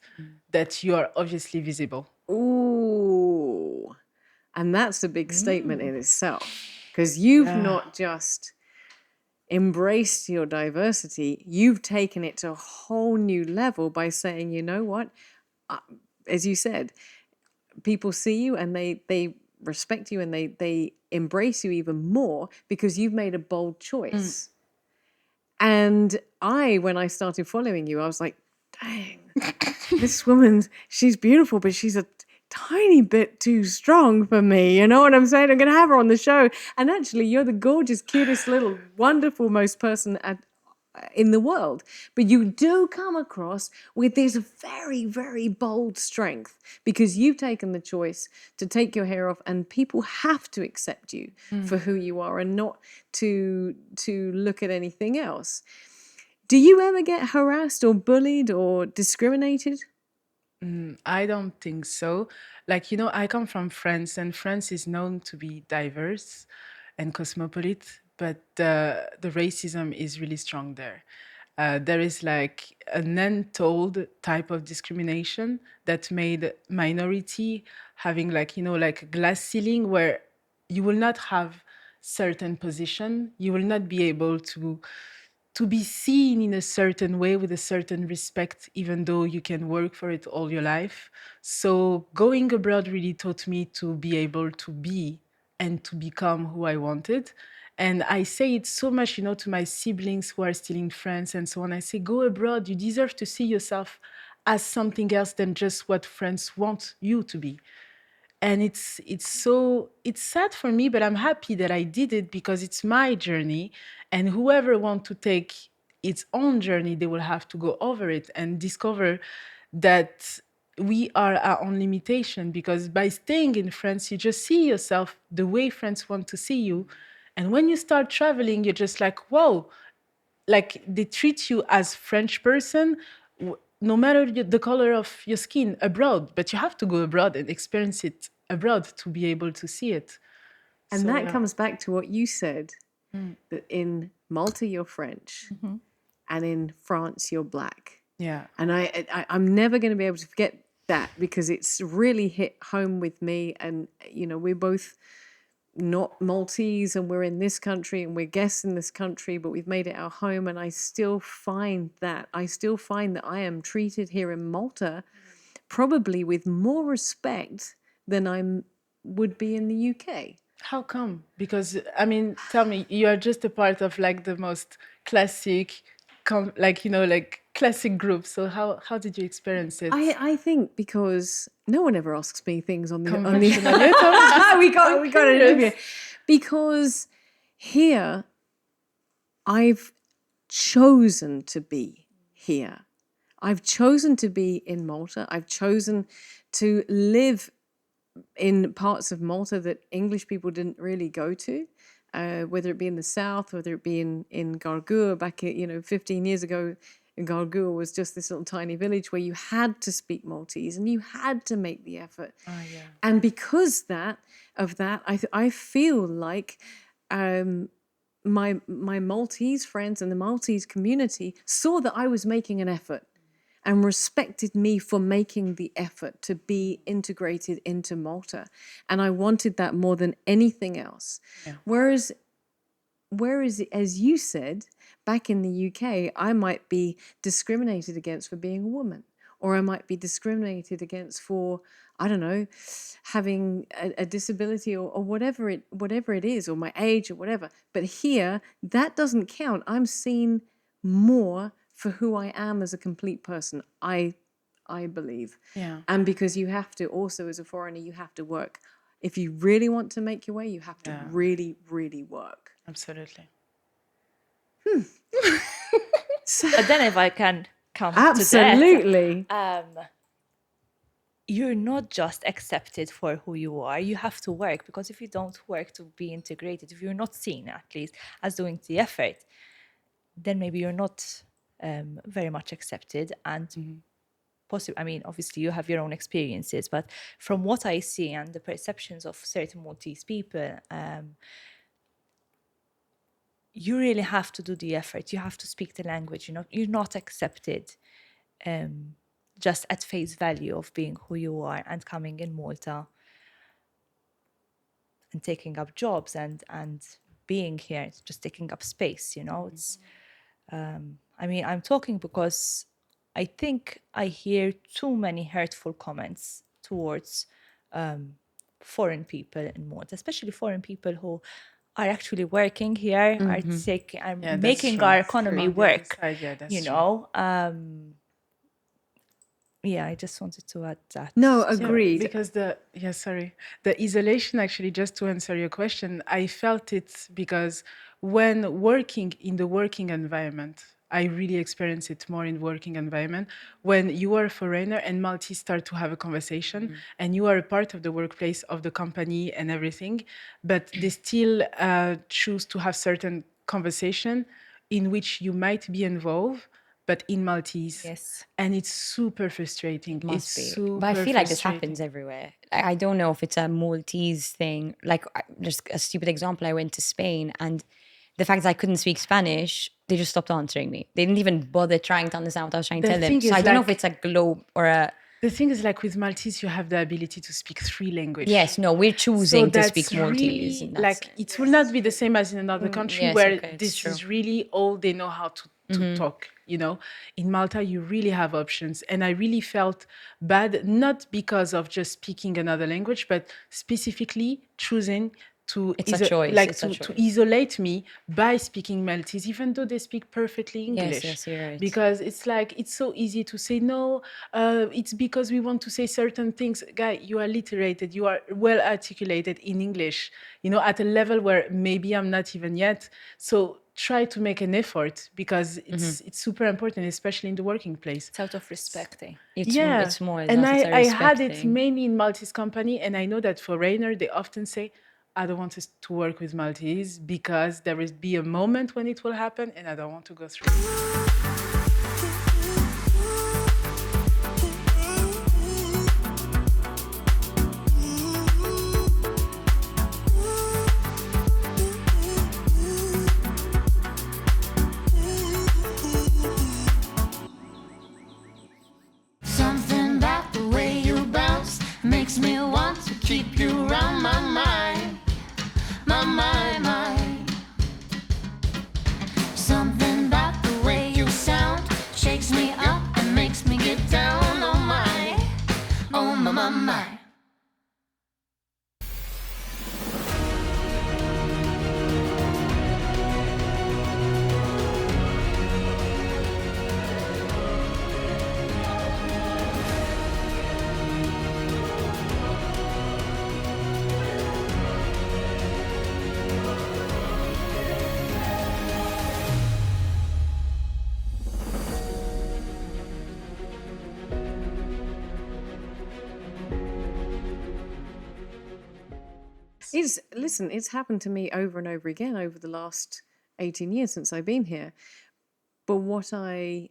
D: that you are obviously visible.
A: Ooh. And that's a big statement in itself. Because you've not just embraced your diversity, you've taken it to a whole new level by saying, you know what? As you said, people see you and they respect you and they embrace you even more because you've made a bold choice. And when I started following you, I was like, dang, this woman, she's beautiful, but she's a tiny bit too strong for me. You know what I'm saying? I'm going to have her on the show. And actually, you're the gorgeous, cutest, little, wonderful, most person in the world. But you do come across with this very, very bold strength because you've taken the choice to take your hair off and people have to accept you for who you are and not to look at anything else. Do you ever get harassed or bullied or discriminated?
D: I don't think so. Like, you know, I come from France and France is known to be diverse and cosmopolitan, but the racism is really strong there. There is like an untold type of discrimination that made minority having like, you know, like a glass ceiling where you will not have certain position. You will not be able to be seen in a certain way with a certain respect, even though you can work for it all your life. So going abroad really taught me to be able to be and to become who I wanted. And I say it so much, you know, to my siblings who are still in France and so on. I say, go abroad. You deserve to see yourself as something else than just what France wants you to be. And it's sad for me, but I'm happy that I did it because it's my journey. And whoever wants to take its own journey, they will have to go over it and discover that we are our own limitation. Because by staying in France, you just see yourself the way France want to see you. And when you start traveling, you're just like, whoa, like they treat you as French person, no matter the color of your skin abroad, but you have to go abroad and experience it abroad to be able to see it.
A: And that comes back to what you said, that in Malta, you're French, and in France, you're Black.
D: Yeah.
A: And I'm never going to be able to forget that because it's really hit home with me. And, you know, we're both not Maltese and we're in this country and we're guests in this country, but we've made it our home. And I still find that I am treated here in Malta probably with more respect than I would be in the UK.
D: How come? Because, I mean, tell me, you are just a part of like the most classic, like, you know, like classic group. So how did you experience it?
A: I think because no one ever asks me things on the we got an interview. Because here I've chosen to be here. I've chosen to be in Malta. I've chosen to live in parts of Malta that English people didn't really go to, whether it be in the south, whether it be in Gargur back, 15 years ago. Gargoule was just this little tiny village where you had to speak Maltese and you had to make the effort.
D: Oh, yeah.
A: And because of that, I feel like my Maltese friends and the Maltese community saw that I was making an effort and respected me for making the effort to be integrated into Malta. And I wanted that more than anything else.
D: Yeah.
A: Whereas, as you said, back in the UK, I might be discriminated against for being a woman, or I might be discriminated against for, I don't know, having a disability or whatever it is, or my age or whatever. But here, that doesn't count. I'm seen more for who I am as a complete person, I believe.
D: Yeah.
A: And because you have to also, as a foreigner, you have to work. If you really want to make your way, you have to really, really work.
D: Absolutely.
C: But then if I can come
A: Absolutely.
C: to that, you're not just accepted for who you are. You have to work, because if you don't work to be integrated, if you're not seen at least as doing the effort, then maybe you're not very much accepted. And I mean, obviously you have your own experiences, but from what I see and the perceptions of certain Maltese people, you really have to do the effort. You have to speak the language. You're not accepted just at face value of being who you are and coming in Malta and taking up jobs and being here, just taking up space. It's. I mean, I'm talking because I think I hear too many hurtful comments towards foreign people in Malta, especially foreign people who are actually working here, are making our economy work. I just wanted to add that.
A: No, agreed.
D: Because the isolation, actually, just to answer your question, I felt it because when working in the working environment, I really experience it more in working environment. When you are a foreigner and Maltese start to have a conversation and you are a part of the workplace of the company and everything, but they still choose to have certain conversation in which you might be involved, but in Maltese.
C: Yes.
D: And it's super frustrating.
B: Must be. But I feel like this happens everywhere. I don't know if it's a Maltese thing. Like, just a stupid example, I went to Spain and the fact that I couldn't speak Spanish, they just stopped answering me. They didn't even bother trying to understand what I was trying to tell them. So I don't know if it's a globe or a...
D: The thing is, like with Maltese, you have the ability to speak 3 languages.
B: Yes, no, we're choosing to speak Maltese.
D: Really, like, it will not be the same as in another country where this is really all they know how to talk. In Malta, you really have options. And I really felt bad, not because of just speaking another language, but specifically choosing to isolate me by speaking Maltese, even though they speak perfectly English.
B: Yes, you're right.
D: Because it's like, it's so easy to say, no, it's because we want to say certain things. Guy, you are literated, you are well articulated in English, at a level where maybe I'm not even yet. So try to make an effort, because it's super important, especially in the working place.
C: It's out of respect.
B: It's more.
D: And I had it mainly in Maltese company, and I know that foreigner, they often say, I don't want to work with Maltese because there will be a moment when it will happen, and I don't want to go through it.
F: Something about the way you bounce makes me want to keep you around my mind. My mind. Something about the way you sound shakes me up and makes me get down on my.
A: It's happened to me over and over again over the last 18 years since I've been here. But what I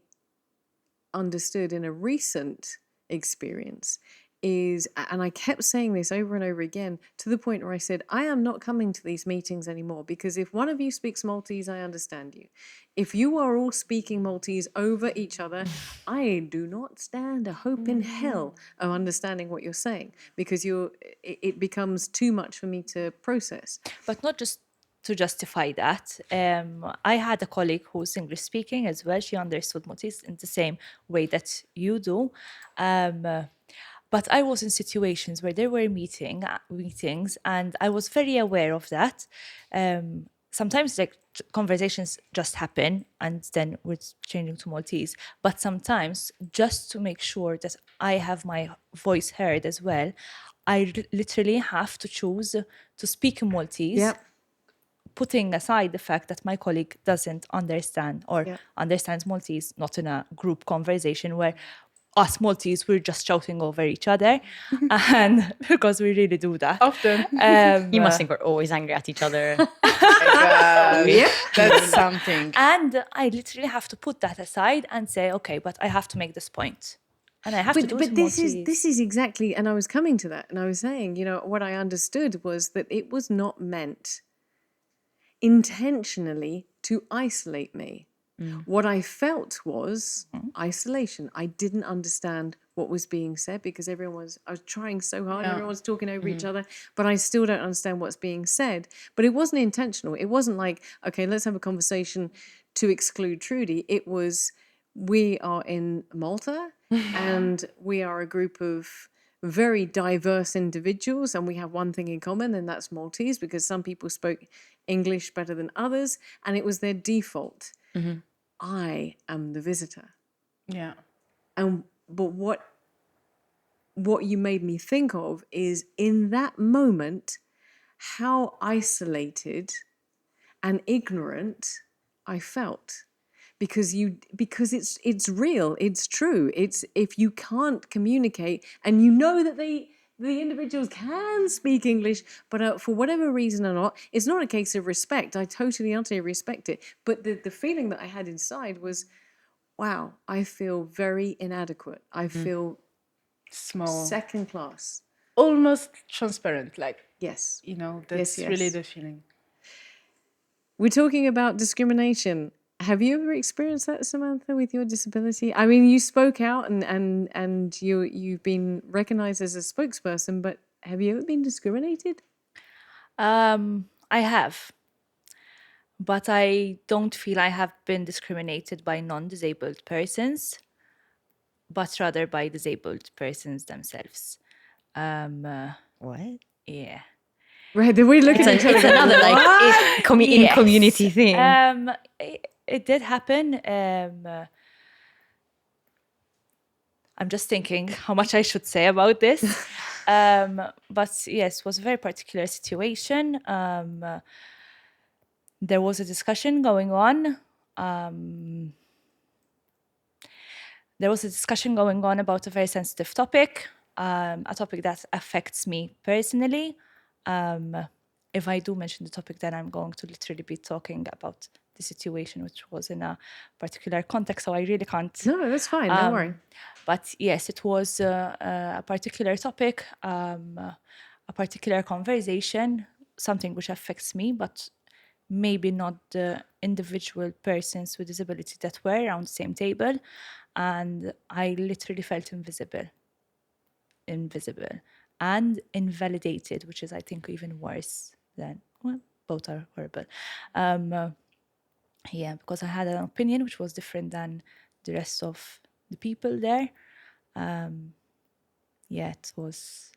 A: understood in a recent experience is, and I kept saying this over and over again to the point where I said, I am not coming to these meetings anymore, because if one of you speaks Maltese, I understand you. If you are all speaking Maltese over each other, I do not stand a hope in hell of understanding what you're saying, because it becomes too much for me to process.
C: But not just to justify that. I had a colleague who's English speaking as well. She understood Maltese in the same way that you do. But I was in situations where there were meetings, and I was very aware of that. Sometimes like conversations just happen and then we're changing to Maltese. But sometimes, just to make sure that I have my voice heard as well, I literally have to choose to speak in Maltese.
A: Yep.
C: Putting aside the fact that my colleague doesn't understand or
A: Yeah.
C: understands Maltese, not in a group conversation where us Maltese, we're just shouting over each other. And because we really do that.
D: Often.
B: You must think we're always angry at each other.
D: Yeah, that's something.
C: And I literally have to put that aside and say, okay, but I have to make this point. And I have to do it in
A: But this
C: Maltese.
A: is exactly, and I was coming to that, and I was saying, what I understood was that it was not meant intentionally to isolate me. What I felt was isolation. I didn't understand what was being said because I was trying so hard. Everyone was talking over each other, but I still don't understand what's being said. But it wasn't intentional. It wasn't like, okay, let's have a conversation to exclude Trudy. It was, we are in Malta and we are a group of very diverse individuals, and we have one thing in common, and that's Maltese, because some people spoke English better than others, and it was their default. I am the visitor.
D: Yeah.
A: But what you made me think of is, in that moment, how isolated and ignorant I felt. Because it's real, it's true. It's, if you can't communicate and you know that the individuals can speak English, but for whatever reason or not, it's not a case of respect. I totally, utterly respect it. But the feeling that I had inside was, wow, I feel very inadequate. I feel
D: Small.
A: second class.
D: Almost transparent. Like,
A: Yes.
D: that's
A: Yes.
D: really the feeling.
A: We're talking about discrimination. Have you ever experienced that, Samantha, with your disability? I mean, you spoke out and you've been recognized as a spokesperson, but have you ever been discriminated?
C: I have. But I don't feel I have been discriminated by non-disabled persons, but rather by disabled persons themselves.
B: What?
C: Yeah.
A: Right, then we look at each other.
B: It's another like
C: Yes.
B: community thing.
C: It did happen. I'm just thinking how much I should say about this. But yes, it was a very particular situation. There was a discussion going on. There was a discussion going on about a very sensitive topic, a topic that affects me personally. If I do mention the topic, then I'm going to literally be talking about the situation, which was in a particular context, so I really can't.
A: No, that's fine. Don't worry.
C: But yes, it was a particular topic, a particular conversation, something which affects me, but maybe not the individual persons with disability that were around the same table. And I literally felt invisible and invalidated, which is, I think, even worse than, well, both are horrible. Yeah, because I had an opinion which was different than the rest of the people there. Yeah, it was.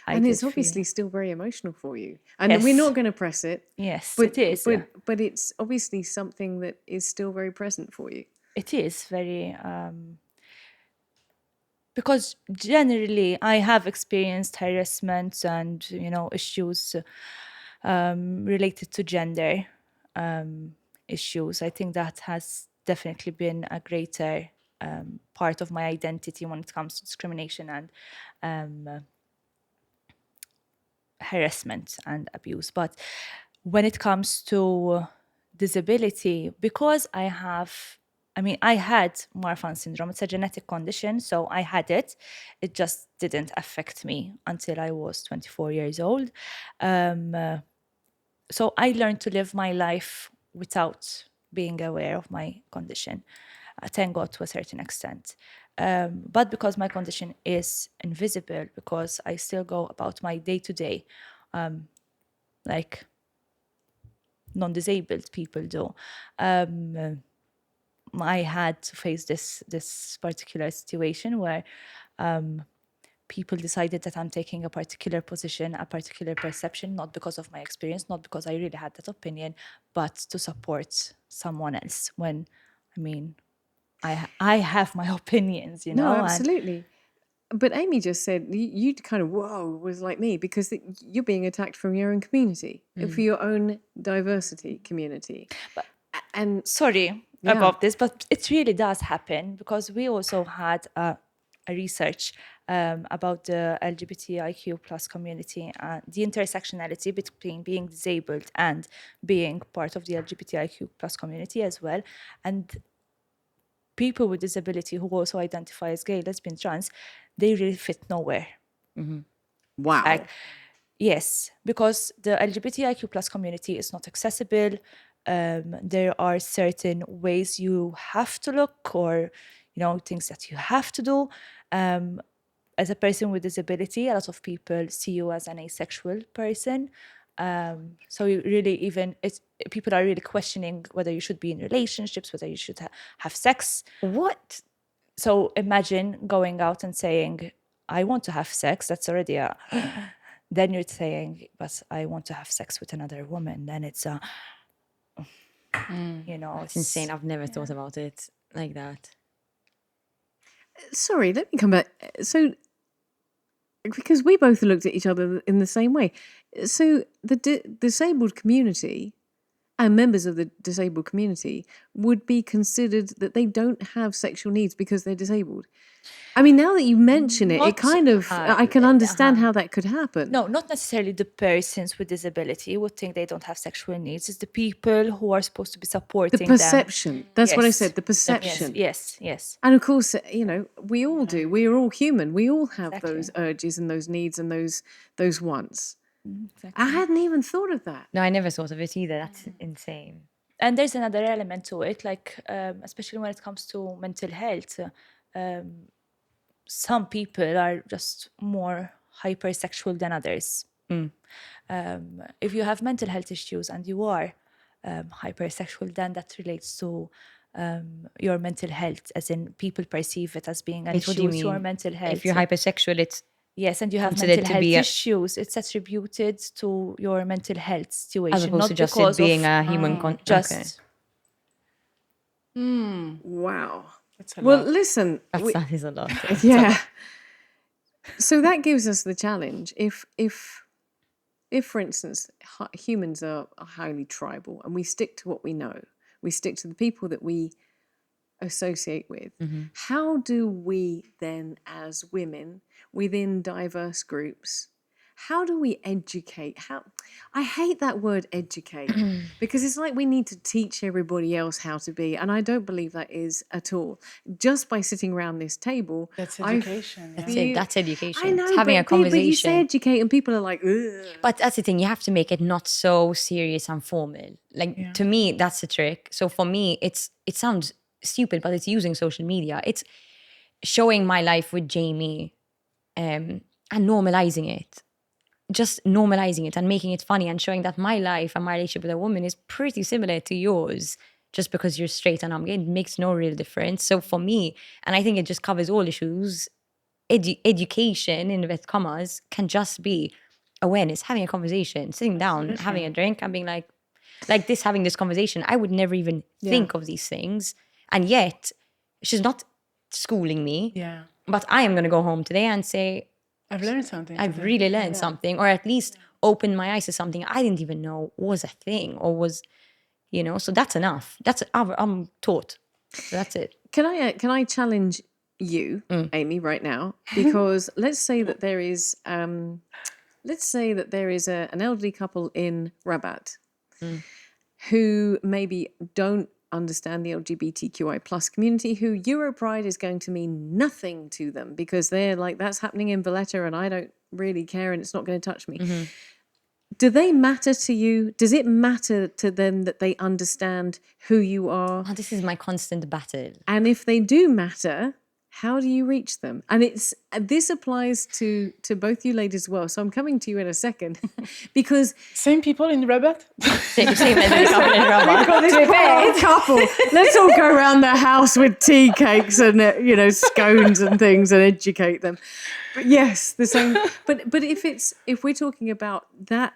A: And it's obviously still very emotional for you. And
C: Yes.
A: we're not going to press it.
C: Yes,
A: But,
C: it is.
A: But it's obviously something that is still very present for you.
C: It is very. Because generally I have experienced harassment and, issues related to gender issues. I think that has definitely been a greater part of my identity when it comes to discrimination and harassment and abuse. But when it comes to disability, because I have I mean, I had Marfan syndrome. It's a genetic condition, so I had it. It just didn't affect me until I was 24 years old. So I learned to live my life without being aware of my condition, thank God, to a certain extent. But because my condition is invisible, because I still go about my day-to-day, like non-disabled people do, I had to face this particular situation where people decided that I'm taking a particular position, a particular perception, not because of my experience, not because I really had that opinion, but to support someone else. When, I mean, I have my opinions, you know.
A: No,
C: and-
A: absolutely. But Amy just said you kind of, whoa, was like me, because you're being attacked from your own community, for your own diversity community. And
C: sorry about this, but it really does happen, because we also had a research about the LGBTIQ plus community and the intersectionality between being disabled and being part of the LGBTIQ plus community as well. And people with disability who also identify as gay, lesbian, trans, they really fit nowhere.
A: wow.
C: Like, yes, because the LGBTIQ plus community is not accessible. There are certain ways you have to look, or things that you have to do. As a person with disability, a lot of people see you as an asexual person. So you really people are really questioning whether you should be in relationships, whether you should have sex.
B: What?
C: So imagine going out and saying, I want to have sex. That's already a... Then you're saying, but I want to have sex with another woman. Then it's a...
B: It's insane. I've never thought about it like that.
A: Sorry, let me come back. So, because we both looked at each other in the same way. So the disabled community and members of the disabled community would be considered that they don't have sexual needs because they're disabled. I mean, now that you mention it, it kind of, I can understand how that could happen.
C: No, not necessarily the persons with disability would think they don't have sexual needs. It's the people who are supposed to be supporting
A: The
C: them.
A: perception. That's what I
C: Yes.
A: said, the perception.
C: Yes.
A: And of course, we all do. We are all human. We all have
C: Exactly.
A: those urges and those needs and those wants.
C: Exactly.
A: I hadn't even thought of that.
B: No, I never thought of it either. That's insane.
C: And there's another element to it, like especially when it comes to mental health. Some people are just more hypersexual than others. If you have mental health issues and you are hypersexual, then that relates to your mental health, as in people perceive it as being an
B: What
C: issue
B: do you
C: with your
B: mean?
C: mental health.
B: If you're hypersexual, it's
C: Yes, and you have
B: considered
C: mental
B: to
C: health
B: be a-
C: issues. It's attributed to your mental health situation,
B: as opposed
C: not
B: to just
C: because
B: it being
C: of
B: a human
C: just.
B: Okay.
A: Wow.
D: That's a
A: Well,
D: lot.
A: listen.
B: That is a lot.
A: Yeah. So that gives us the challenge. If for instance, humans are highly tribal and we stick to what we know, we stick to the people that we associate with, how do we then, as women within diverse groups, how do we educate? I hate that word educate, because it's like we need to teach everybody else how to be, and I don't believe that is at all. Just by sitting around this table,
D: That's
A: I
D: education.
B: That's it. That's education.
A: I know,
B: It's having a
A: but you say
B: conversation.
A: educate, and people are like, ugh.
B: But that's the thing. You have to make it not so serious and formal. Like to me, that's the trick. So for me, it sounds stupid, but it's using social media. It's showing my life with Jamie, and normalizing it. Just normalizing it and making it funny and showing that my life and my relationship with a woman is pretty similar to yours. Just because you're straight and I'm gay, it makes no real difference. So for me, and I think it just covers all issues, education, in inverted commas, can just be awareness, having a conversation, sitting down, having a drink and being like this, having this conversation. I would never even think of these things. And yet, she's not schooling me.
D: Yeah.
B: But I am going to go home today and say,
D: I've learned something.
B: I've
D: today.
B: really learned something, or at least opened my eyes to something I didn't even know was a thing, or was, so that's enough. I'm taught. So that's it.
A: Can I challenge you, Amy, right now? Because let's say that there is an elderly couple in Rabat who maybe don't understand the LGBTQI plus community who Europride is going to mean nothing to them because they're like, that's happening in Valletta and I don't really care and it's not going to touch me. Do they matter to you? Does it matter to them that they understand who you are?
B: Oh, this is my constant battle.
A: And if they do matter, how do you reach them? And this applies to both you ladies as well. So I'm coming to you in a second because
D: Same people in Rabat?
B: Same as the couple in Roma.
A: this poor couple. Let's all go around their house with tea cakes and scones and things and educate them. But yes, the same. But if we're talking about that,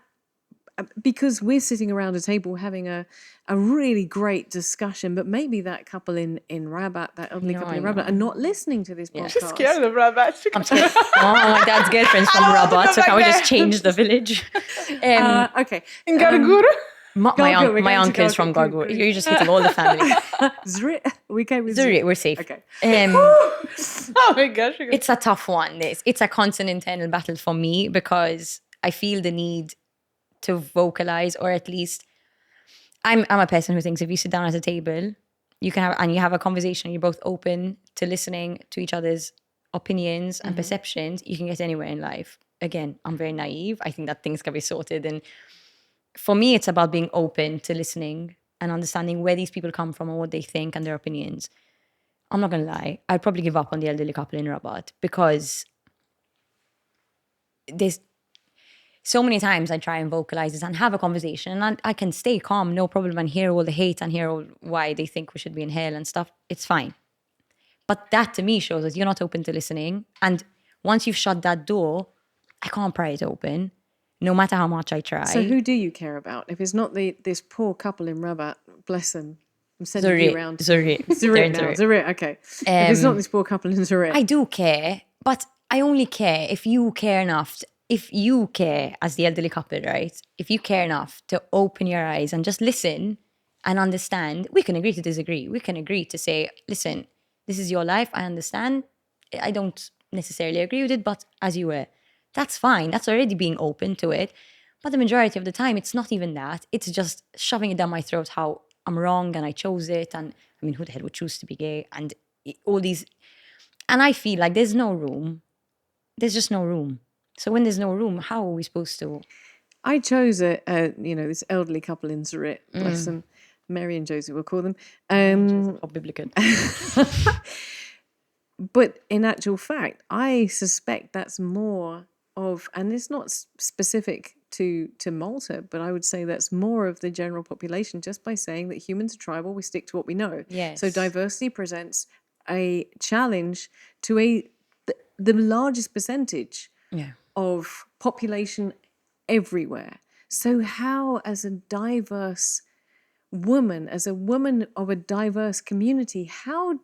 A: because we're sitting around a table having a really great discussion, but maybe that couple in Rabat, that elderly couple in Rabat, are not listening to this podcast.
D: She's scared of Rabat.
B: I'm scared. Oh, my dad's girlfriend's from Rabat, so can we just change the village?
A: Okay.
D: In Gargur?
B: My uncle's from Gargur. You're just hitting all the family.
A: Zurich. We came with
B: Zurich, we're safe.
A: Okay.
D: Oh my gosh.
B: It's a tough one, this. It's a constant internal battle for me because I feel the need to vocalize, or at least I'm a person who thinks if you sit down at a table, you have a conversation, you're both open to listening to each other's opinions and perceptions, you can get anywhere in life. Again, I'm very naive. I think that things can be sorted. And for me, it's about being open to listening and understanding where these people come from and what they think and their opinions. I'm not going to lie. I'd probably give up on the elderly couple in Rabat because there's so many times I try and vocalize this and have a conversation and I can stay calm, no problem, and hear all the hate and hear all why they think we should be in hell and stuff. It's fine. But that to me shows that you're not open to listening. And once you've shut that door, I can't pry it open, no matter how much I try.
A: So who do you care about? If it's not this poor couple in Rabat, bless them. I'm sending you around.
B: Zurich.
A: Zurich, okay. If it's not this poor couple in Zurich.
B: I do care, but I only care if you care enough. If you care as the elderly couple, right? If you care enough to open your eyes and just listen and understand, we can agree to disagree. We can agree to say, listen, this is your life. I understand. I don't necessarily agree with it, but as you were, that's fine. That's already being open to it. But the majority of the time, it's not even that. It's just shoving it down my throat how I'm wrong and I chose it. And I mean, who the hell would choose to be gay? And all these. And I feel like there's no room. There's just no room. So when there's no room, how are we supposed to?
A: I chose this elderly couple in Zurich, bless them, Mary and Joseph, we'll call them.
B: Biblical.
A: But in actual fact, I suspect that's more of, and it's not specific to Malta, but I would say that's more of the general population just by saying that humans are tribal, we stick to what we know.
B: Yes.
A: So diversity presents a challenge to the largest percentage of population everywhere. So how, as a diverse woman, as a woman of a diverse community, how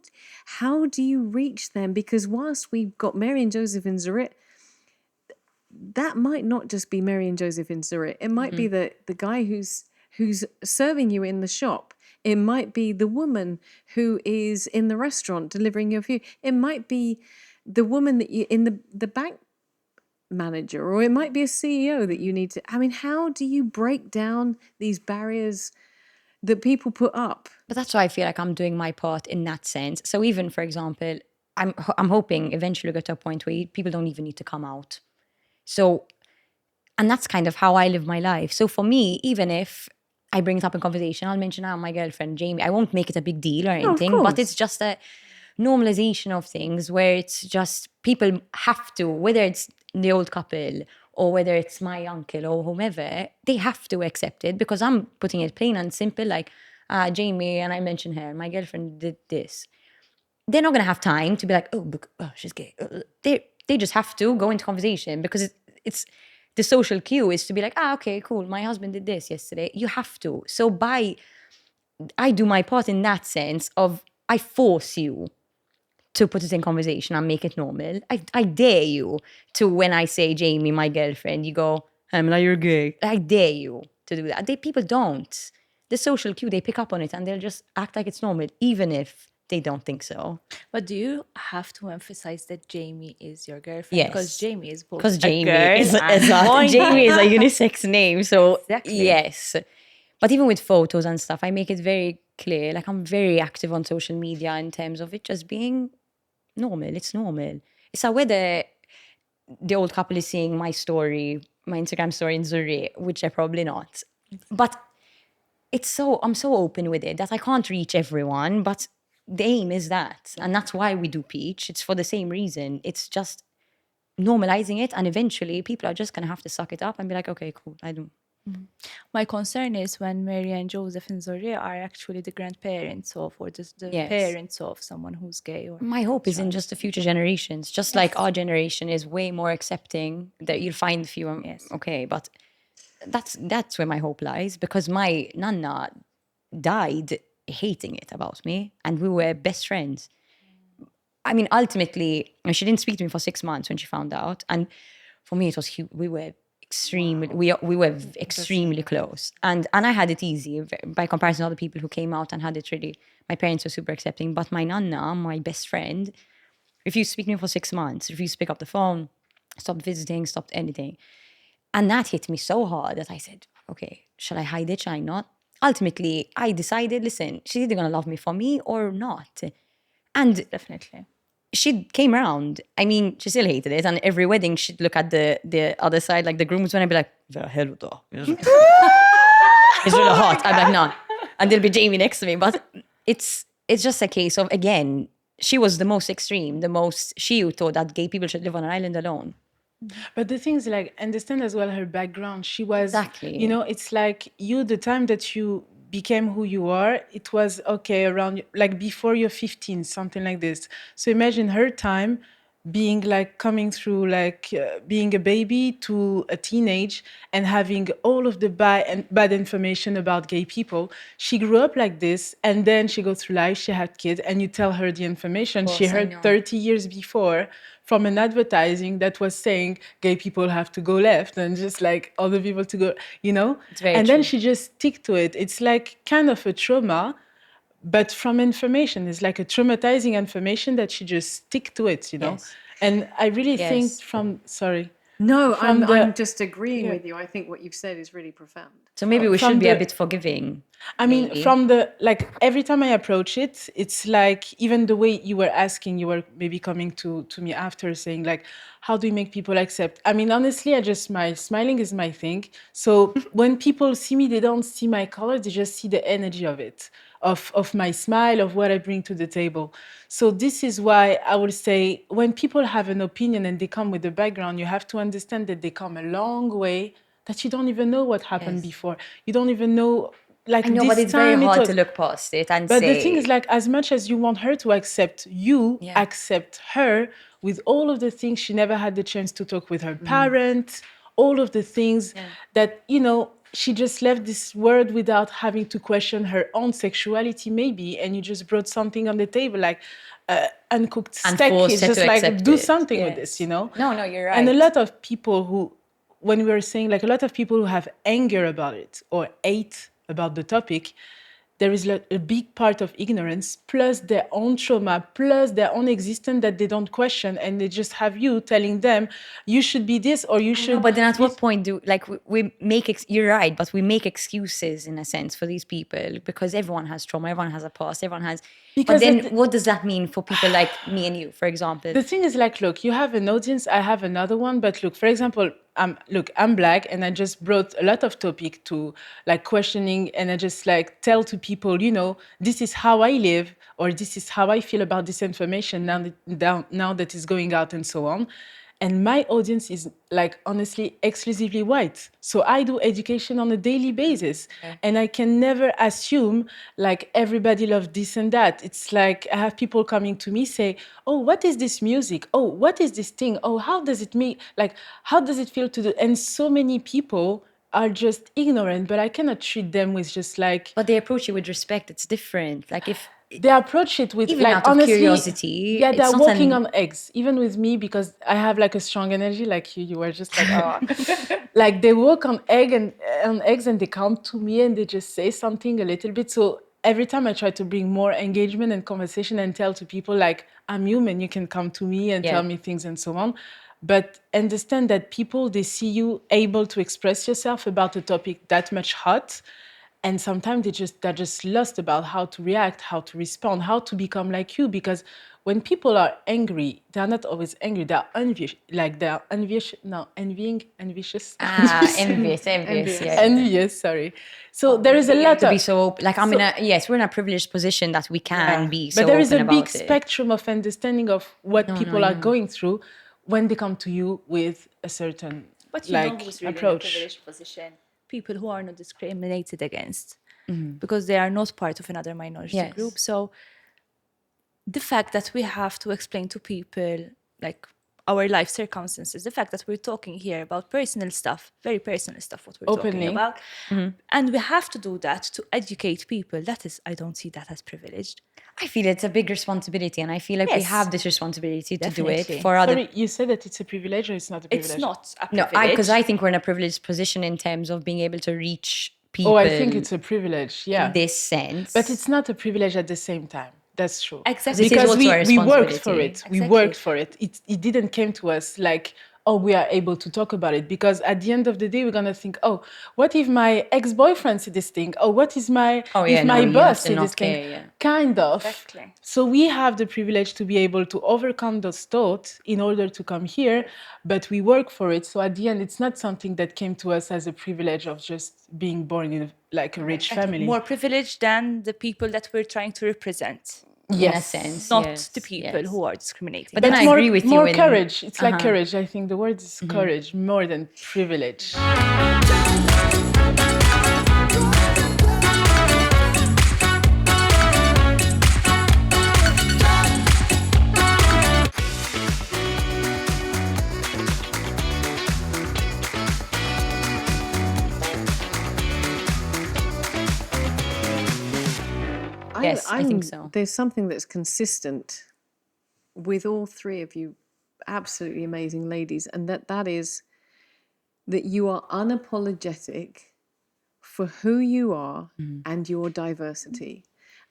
A: do you reach them? Because whilst we've got Mary and Joseph in Zurich, that might not just be Mary and Joseph in Zurich. It might be the guy who's serving you in the shop. It might be the woman who is in the restaurant delivering your food. It might be the woman that you in the bank manager, or it might be a CEO that you need to. I mean, how do you break down these barriers that people put up?
B: But that's why I feel like I'm doing my part in that sense. So even, for example, I'm hoping eventually we get to a point where people don't even need to come out. So, and that's kind of how I live my life. So for me, even if I bring it up in conversation, I'll mention, my girlfriend, Jamie. I won't make it a big deal or anything, but it's just a normalization of things where it's just people have to, whether it's the old couple or whether it's my uncle or whomever, they have to accept it because I'm putting it plain and simple, like Jamie, and I mentioned her, my girlfriend did this. They're not going to have time to be like, oh, she's gay. They just have to go into conversation because it's the social cue is to be like, okay, cool, my husband did this yesterday. You have to. So I do my part in that sense of I force you to put it in conversation and make it normal. I dare you to, when I say Jamie, my girlfriend, you go, Amla, you're gay. I dare you to do that. People don't. The social cue, they pick up on it and they'll just act like it's normal, even if they don't think so.
C: But do you have to emphasize that Jamie is your girlfriend?
B: Yes.
C: Because Jamie is both
B: Because Jamie
C: girl
B: is
C: and
B: Jamie is a unisex name. So
C: Exactly.
B: yes. But even with photos and stuff, I make it very clear. Like, I'm very active on social media in terms of it just being normal. It's normal. It's whether the old couple is seeing my story, my Instagram story in Zurich, which they're probably not. But I'm so open with it that I can't reach everyone, but the aim is that. And that's why we do Peach. It's for the same reason. It's just normalizing it, and eventually people are just going to have to suck it up and be like, okay, cool, I do.
C: My concern is when Mary and Joseph and Zoria are actually the grandparents of, or just the
B: Yes.
C: parents of someone who's gay. Or
B: My hope is in just the future generations, just like our generation is way more accepting, that you'll find a few,
C: Yes.
B: okay, but that's where my hope lies, because my nana died hating it about me, and we were best friends. I mean, ultimately, she didn't speak to me for 6 months when she found out, and for me, it was we were extremely we were extremely close, and I had it easy by comparison to other people who came out and had it really. My parents were super accepting, but my nana, my best friend, refused to speak to me for 6 months, refused to pick up the phone, stopped visiting, stopped anything, and that hit me so hard that I said, okay, shall I hide it? Shall I not? Ultimately, I decided, listen, she's either gonna love me for me or not, and
C: definitely.
B: she came around. I mean, she still hated it. And every wedding, she'd look at the other side, like the groomsmen, and be like, the hell with that. It's really hot. I'm like, no. And there'll be Jamie next to me. But it's just a case of, again, she was the most extreme, she thought that gay people should live on an island alone.
D: But the thing is, like, understand as well her background. She was,
B: Exactly.
D: you know, it's like the time that you became who you are, it was okay around, like, before you're 15, something like this. So imagine her time being like coming through, like being a baby to a teenage and having all of the bad information about gay people. She grew up like this, and then she goes through life, she had kids, and you tell her the information she
B: I know.
D: heard 30 years before from an advertising that was saying gay people have to go left and just like other people to go, you know?
B: It's very
D: and
B: true.
D: then she just stick to it. It's like kind of a trauma, but from information. It's like a traumatizing information that she just stick to it, you know?
B: Yes.
D: And I really think
B: Yes.
D: sorry.
A: No,
D: From
A: I'm just agreeing
D: Yeah.
A: with you. I think what you've said is really profound.
B: So maybe we
D: From
B: should be a
D: the-
B: bit forgiving.
D: I mean,
B: maybe.
D: from the, like, every time I approach it, it's like, even the way you were asking, you were maybe coming to me after saying, like, how do you make people accept? I mean, honestly, I just smile. Smiling is my thing. So when people see me, they don't see my color, they just see the energy of it, of my smile, of what I bring to the table. So this is why I would say, when people have an opinion and they come with a background, you have to understand that they come a long way, that you don't even know what happened
B: Yes.
D: before. You don't even know, like,
B: I know,
D: this
B: but it's very
D: time it
B: hard
D: was-
B: to look past it and
D: But
B: say...
D: the thing is, like, as much as you want her to accept you,
B: Yeah.
D: accept her with all of the things she never had the chance to talk with her parents, all of the things that, you know, she just left this world without having to question her own sexuality, maybe, and you just brought something on the table, like uncooked
B: And
D: steak.
B: forced
D: It's
B: her
D: just
B: to
D: like,
B: accept
D: do
B: it.
D: something with
B: Yes.
D: this, you know?
B: No, you're right.
D: And a lot of people who, when we were saying, like, a lot of people who have anger about it or hate about the topic, there is a big part of ignorance, plus their own trauma, plus their own existence that they don't question, and they just have you telling them, you should be this or you should.
B: No, but then at
D: be
B: what point we make you're right, but we make excuses in a sense for these people, because everyone has trauma, everyone has a past, everyone has.
D: Because
B: but then
D: at the-
B: what does that mean for people like me and you, for example?
D: The thing is, like, look, you have an audience, I have another one, but look, for example, I'm Black, and I just brought a lot of topic to, like, questioning, and I just, like, tell to people, you know, this is how I live, or this is how I feel about this information now that it's going out and so on. And my audience is, like, honestly, exclusively white. So I do education on a daily basis. And I can never assume, like, everybody loves this and that. It's like, I have people coming to me say, oh, what is this music? Oh, what is this thing? Oh, how does it make, like, how does it feel to do? And so many people are just ignorant, but I cannot treat them with just, like,
B: But they approach you with respect. It's different. Like, if
D: they approach it with,
B: even
D: like,
B: out of
D: honestly,
B: curiosity,
D: yeah,
B: it's
D: they're
B: not
D: walking
B: an-
D: on eggs, even with me, because I have, like, a strong energy, like you were just like, oh. Like, they walk on eggs and they come to me and they just say something a little bit. So every time I try to bring more engagement and conversation and tell to people, like, I'm human, you can come to me and
B: Yeah.
D: tell me things and so on. But understand that people, they see you able to express yourself about a topic that much hot, And sometimes they're just lost about how to react, how to respond, how to become like you. Because when people are angry, they're not always angry. They're envious, envying, envious.
B: Envious, yeah.
D: Envious, sorry. So there is a lot
B: To
D: of...
B: be so, like, we're in a privileged position that we can be so
D: But there is a
B: open
D: big
B: about it.
D: spectrum of understanding of what people are going through when they come to you with a certain
C: But you know
D: like
C: who's really
D: approach.
C: in a privileged position? People who are not discriminated against because they are not part of another minority
B: Yes.
C: group. So the fact that we have to explain to people like our life circumstances, the fact that we're talking here about personal stuff, very personal stuff, what we're
D: Openly.
C: talking about, and we have to do that to educate people, that is, I don't see that as privileged.
B: I feel it's a big responsibility, and I feel like we
C: Yes.
B: have this responsibility to do
C: Definitely.
B: it for other.
D: Sorry, you said that it's a privilege or it's not a privilege?
C: It's not a
B: No,
C: privilege.
B: because I think we're in a privileged position in terms of being able to reach people.
D: Oh, I think it's a privilege, yeah.
B: in this sense.
D: But it's not a privilege at the same time. That's true.
C: Exactly.
B: This is
D: Because
B: also a
D: we worked for
B: responsibility.
D: it. We
C: Exactly.
D: worked for it. It didn't came to us like, oh, we are able to talk about it. Because at the end of the day, we're going to think, oh, what if my ex-boyfriend said this thing? Oh, what is my,
B: Oh, yeah,
D: if
B: no,
D: my
B: you have
D: boss
B: to
D: said
B: not
D: this thing?
B: care, yeah.
D: Kind of.
C: Exactly.
D: So we have the privilege to be able to overcome those thoughts in order to come here, but we work for it. So at the end, it's not something that came to us as a privilege of just being born in like a rich family.
C: More privileged than the people that we're trying to represent.
B: in a sense,
C: Not
B: yes,
C: the people
B: yes.
C: who are discriminating.
B: But then I
D: more,
B: agree with you
D: more
B: in-
D: courage. It's like courage. I think the word is courage more than privilege.
B: Yes, I think so.
A: There's something that's consistent with all three of you, absolutely amazing ladies, and that is that you are unapologetic for who you are and your diversity.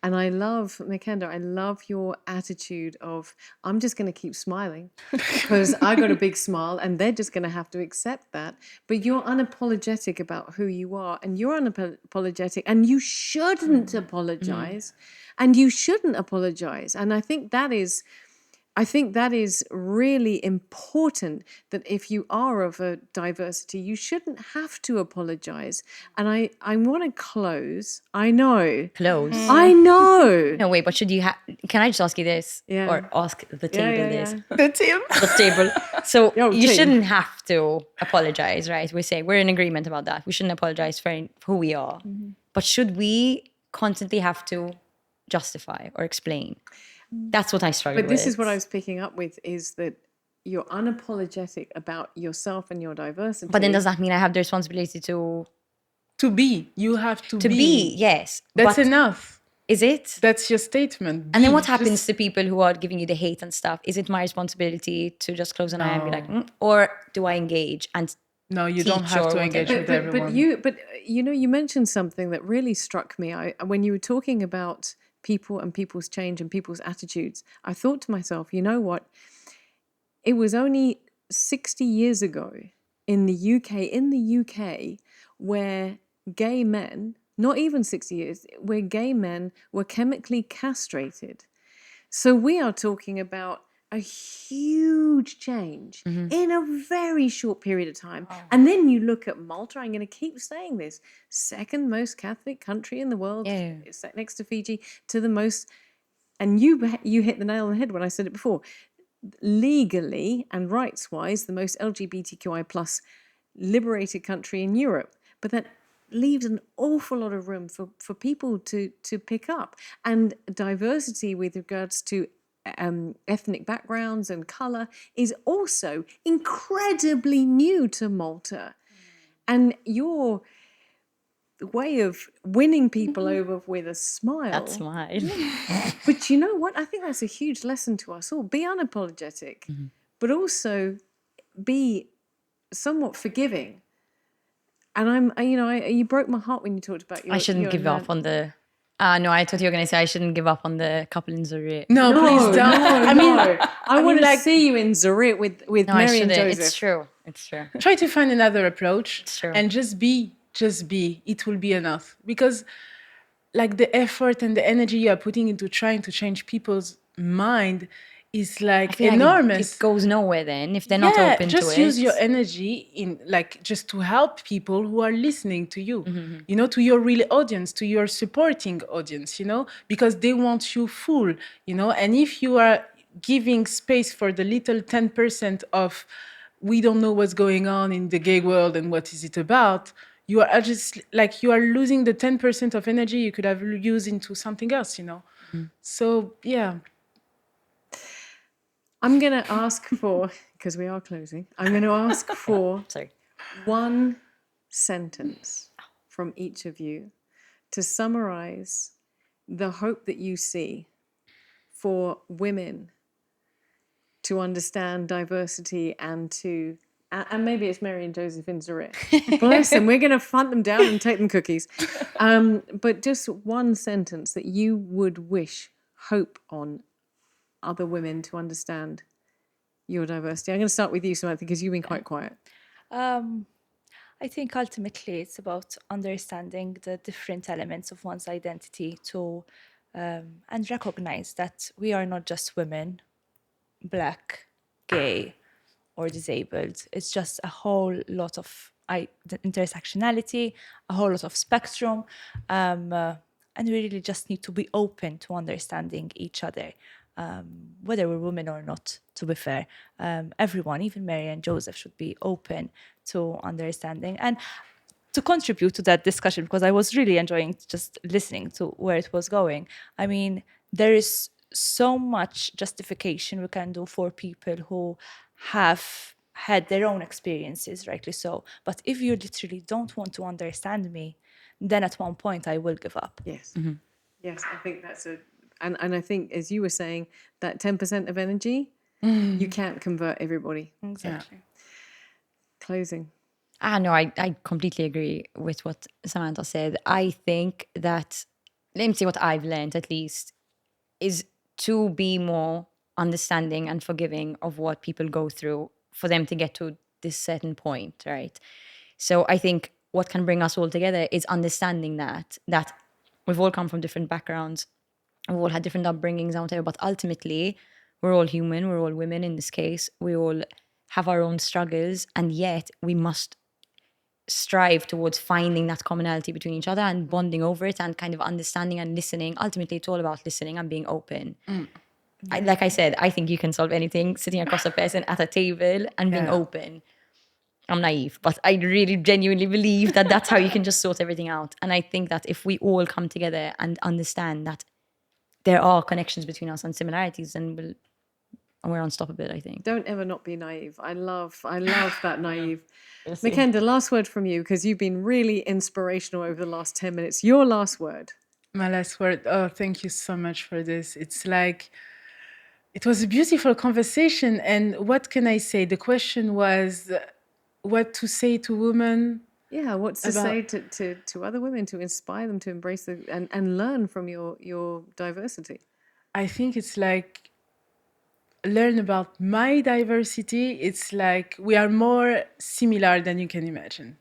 A: And I love, Makenda, I love your attitude of, I'm just going to keep smiling because I got a big smile and they're just going to have to accept that. But you're unapologetic about who you are and you're unapologetic and you shouldn't apologize and you shouldn't apologize. And I think that is really important, that if you are of a diversity, you shouldn't have to apologize. And I want to close. I know.
B: Close.
A: I know.
B: No, wait, but should you have... Can I just ask you this?
A: Yeah.
B: Or ask the table this?
D: The team.
B: The table. So
A: Yo,
B: you
A: team.
B: shouldn't have to apologize, right? We say we're in agreement about that. We shouldn't apologize for who we are. But should we constantly have to justify or explain? That's what I struggle with.
A: But this is what I was picking up with, is that you're unapologetic about yourself and your diversity.
B: But then does that mean I have the responsibility to
D: be. You have to
B: be? Yes.
D: That's
B: but
D: enough.
B: Is it?
D: That's your statement.
B: And then
D: Be.
B: what happens
D: Just-
B: to people who are giving you the hate and stuff? Is it my responsibility to just close an eye and be like, or do I engage and
D: No, you don't
B: teach
D: have
B: or
D: to engage
B: whatever?
D: with everyone.
A: But you know, you mentioned something that really struck me. When you were talking about people and people's change and people's attitudes, I thought to myself, you know what? It was only 60 years ago in the UK, where gay men, not even 60 years, where gay men were chemically castrated. So we are talking about a huge change in a very short period of time. And then you look at Malta, I'm going to keep saying this, second most Catholic country in the world,
B: Yeah.
A: it's next to Fiji, to the most, and you hit the nail on the head when I said it before, legally and rights-wise, the most LGBTQI plus liberated country in Europe. But that leaves an awful lot of room for people to pick up. And diversity with regards to ethnic backgrounds and colour is also incredibly new to Malta. And your way of winning people over with a smile.
B: That's mine.
A: But you know what? I think that's a huge lesson to us all. Be unapologetic, but also be somewhat forgiving. And you broke my heart when you talked about your...
B: I shouldn't give up on the... no, I thought you were going to say I shouldn't give up on the couple in Zurich.
D: No, please don't. I mean,
A: I want to see you in Zurich with
B: No, I
A: Mary and
B: shouldn't.
A: Joseph.
B: It's true. It's true.
D: try to find another approach
B: It's true.
D: and just be just be. It will be enough. Because like the effort and the energy you are putting into trying to change people's mind is
B: I
D: like
B: feel like
D: enormous.
B: it goes nowhere then if they're not open to
D: just
B: it.
D: use your energy in like just to help people who are listening to you,
B: Mm-hmm.
D: you know, to your real audience, to your supporting audience, you know, because they want you full, you know. And if you are giving space for the little 10% of we don't know what's going on in the gay world and what is it about, you are just like you are losing the 10% of energy you could have used into something else, you know. So yeah.
A: I'm going to ask for, because we are closing, I'm going to ask for
B: Sorry.
A: one sentence from each of you to summarize the hope that you see for women to understand diversity and to, and maybe it's Mary and Joseph in Zurich. Bless them. We're going to hunt them down and take them cookies. But just one sentence that you would wish hope on other women to understand your diversity. I'm going to start with you, Samantha, because you've been quite quiet.
C: I think ultimately it's about understanding the different elements of one's identity to and recognize that we are not just women, black, gay, or disabled. It's just a whole lot of intersectionality, a whole lot of spectrum, and we really just need to be open to understanding each other, whether we're women or not, to be fair. Everyone, even Mary and Joseph, should be open to understanding and to contribute to that discussion, because I was really enjoying just listening to where it was going. I mean, there is so much justification we can do for people who have had their own experiences, rightly so. But if you literally don't want to understand me, then at one point I will give up.
A: Yes. Yes, I think that's and I think, as you were saying, that 10% of energy, you can't convert everybody.
C: Exactly.
A: Closing.
B: No, I completely agree with what Samantha said. I think that, let me see what I've learned at least, is to be more understanding and forgiving of what people go through for them to get to this certain point, right? So I think what can bring us all together is understanding that we've all come from different backgrounds, we've all had different upbringings out there, but ultimately we're all human, we're all women in this case, we all have our own struggles, and yet we must strive towards finding that commonality between each other and bonding over it and kind of understanding and listening. Ultimately, it's all about listening and being open. Like I said, I think you can solve anything sitting across a person at a table and being open. I'm naive, but I really genuinely believe that that's how you can just sort everything out. And I think that if we all come together and understand that there are connections between us and similarities, then we're unstoppable, I think.
A: Don't ever not be naive. I love that naive. Makenda, last word from you, because you've been really inspirational over the last 10 minutes. Your last word.
D: My last word. Oh, thank you so much for this. It's like, it was a beautiful conversation. And what can I say? The question was what to say to women.
A: Yeah, what's to say to other women to inspire them to embrace and learn from your diversity?
D: I think it's like, learn about my diversity. It's like we are more similar than you can imagine.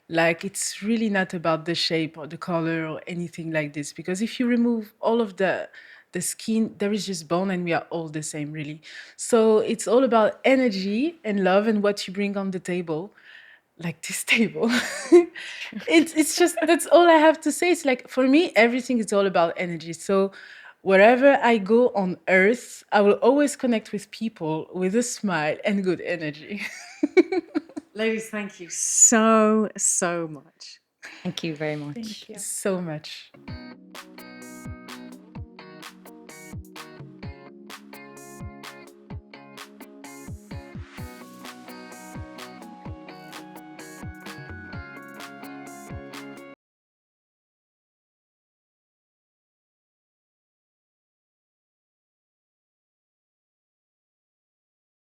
D: Like, it's really not about the shape or the color or anything like this, because if you remove all of the skin, there is just bone, and we are all the same, really. So it's all about energy and love and what you bring on the table, like this table. It's just, that's all I have to say. It's like, for me, everything is all about energy. So wherever I go on earth, I will always connect with people with a smile and good energy.
A: Ladies, thank you so much.
B: Thank you very much.
D: So much.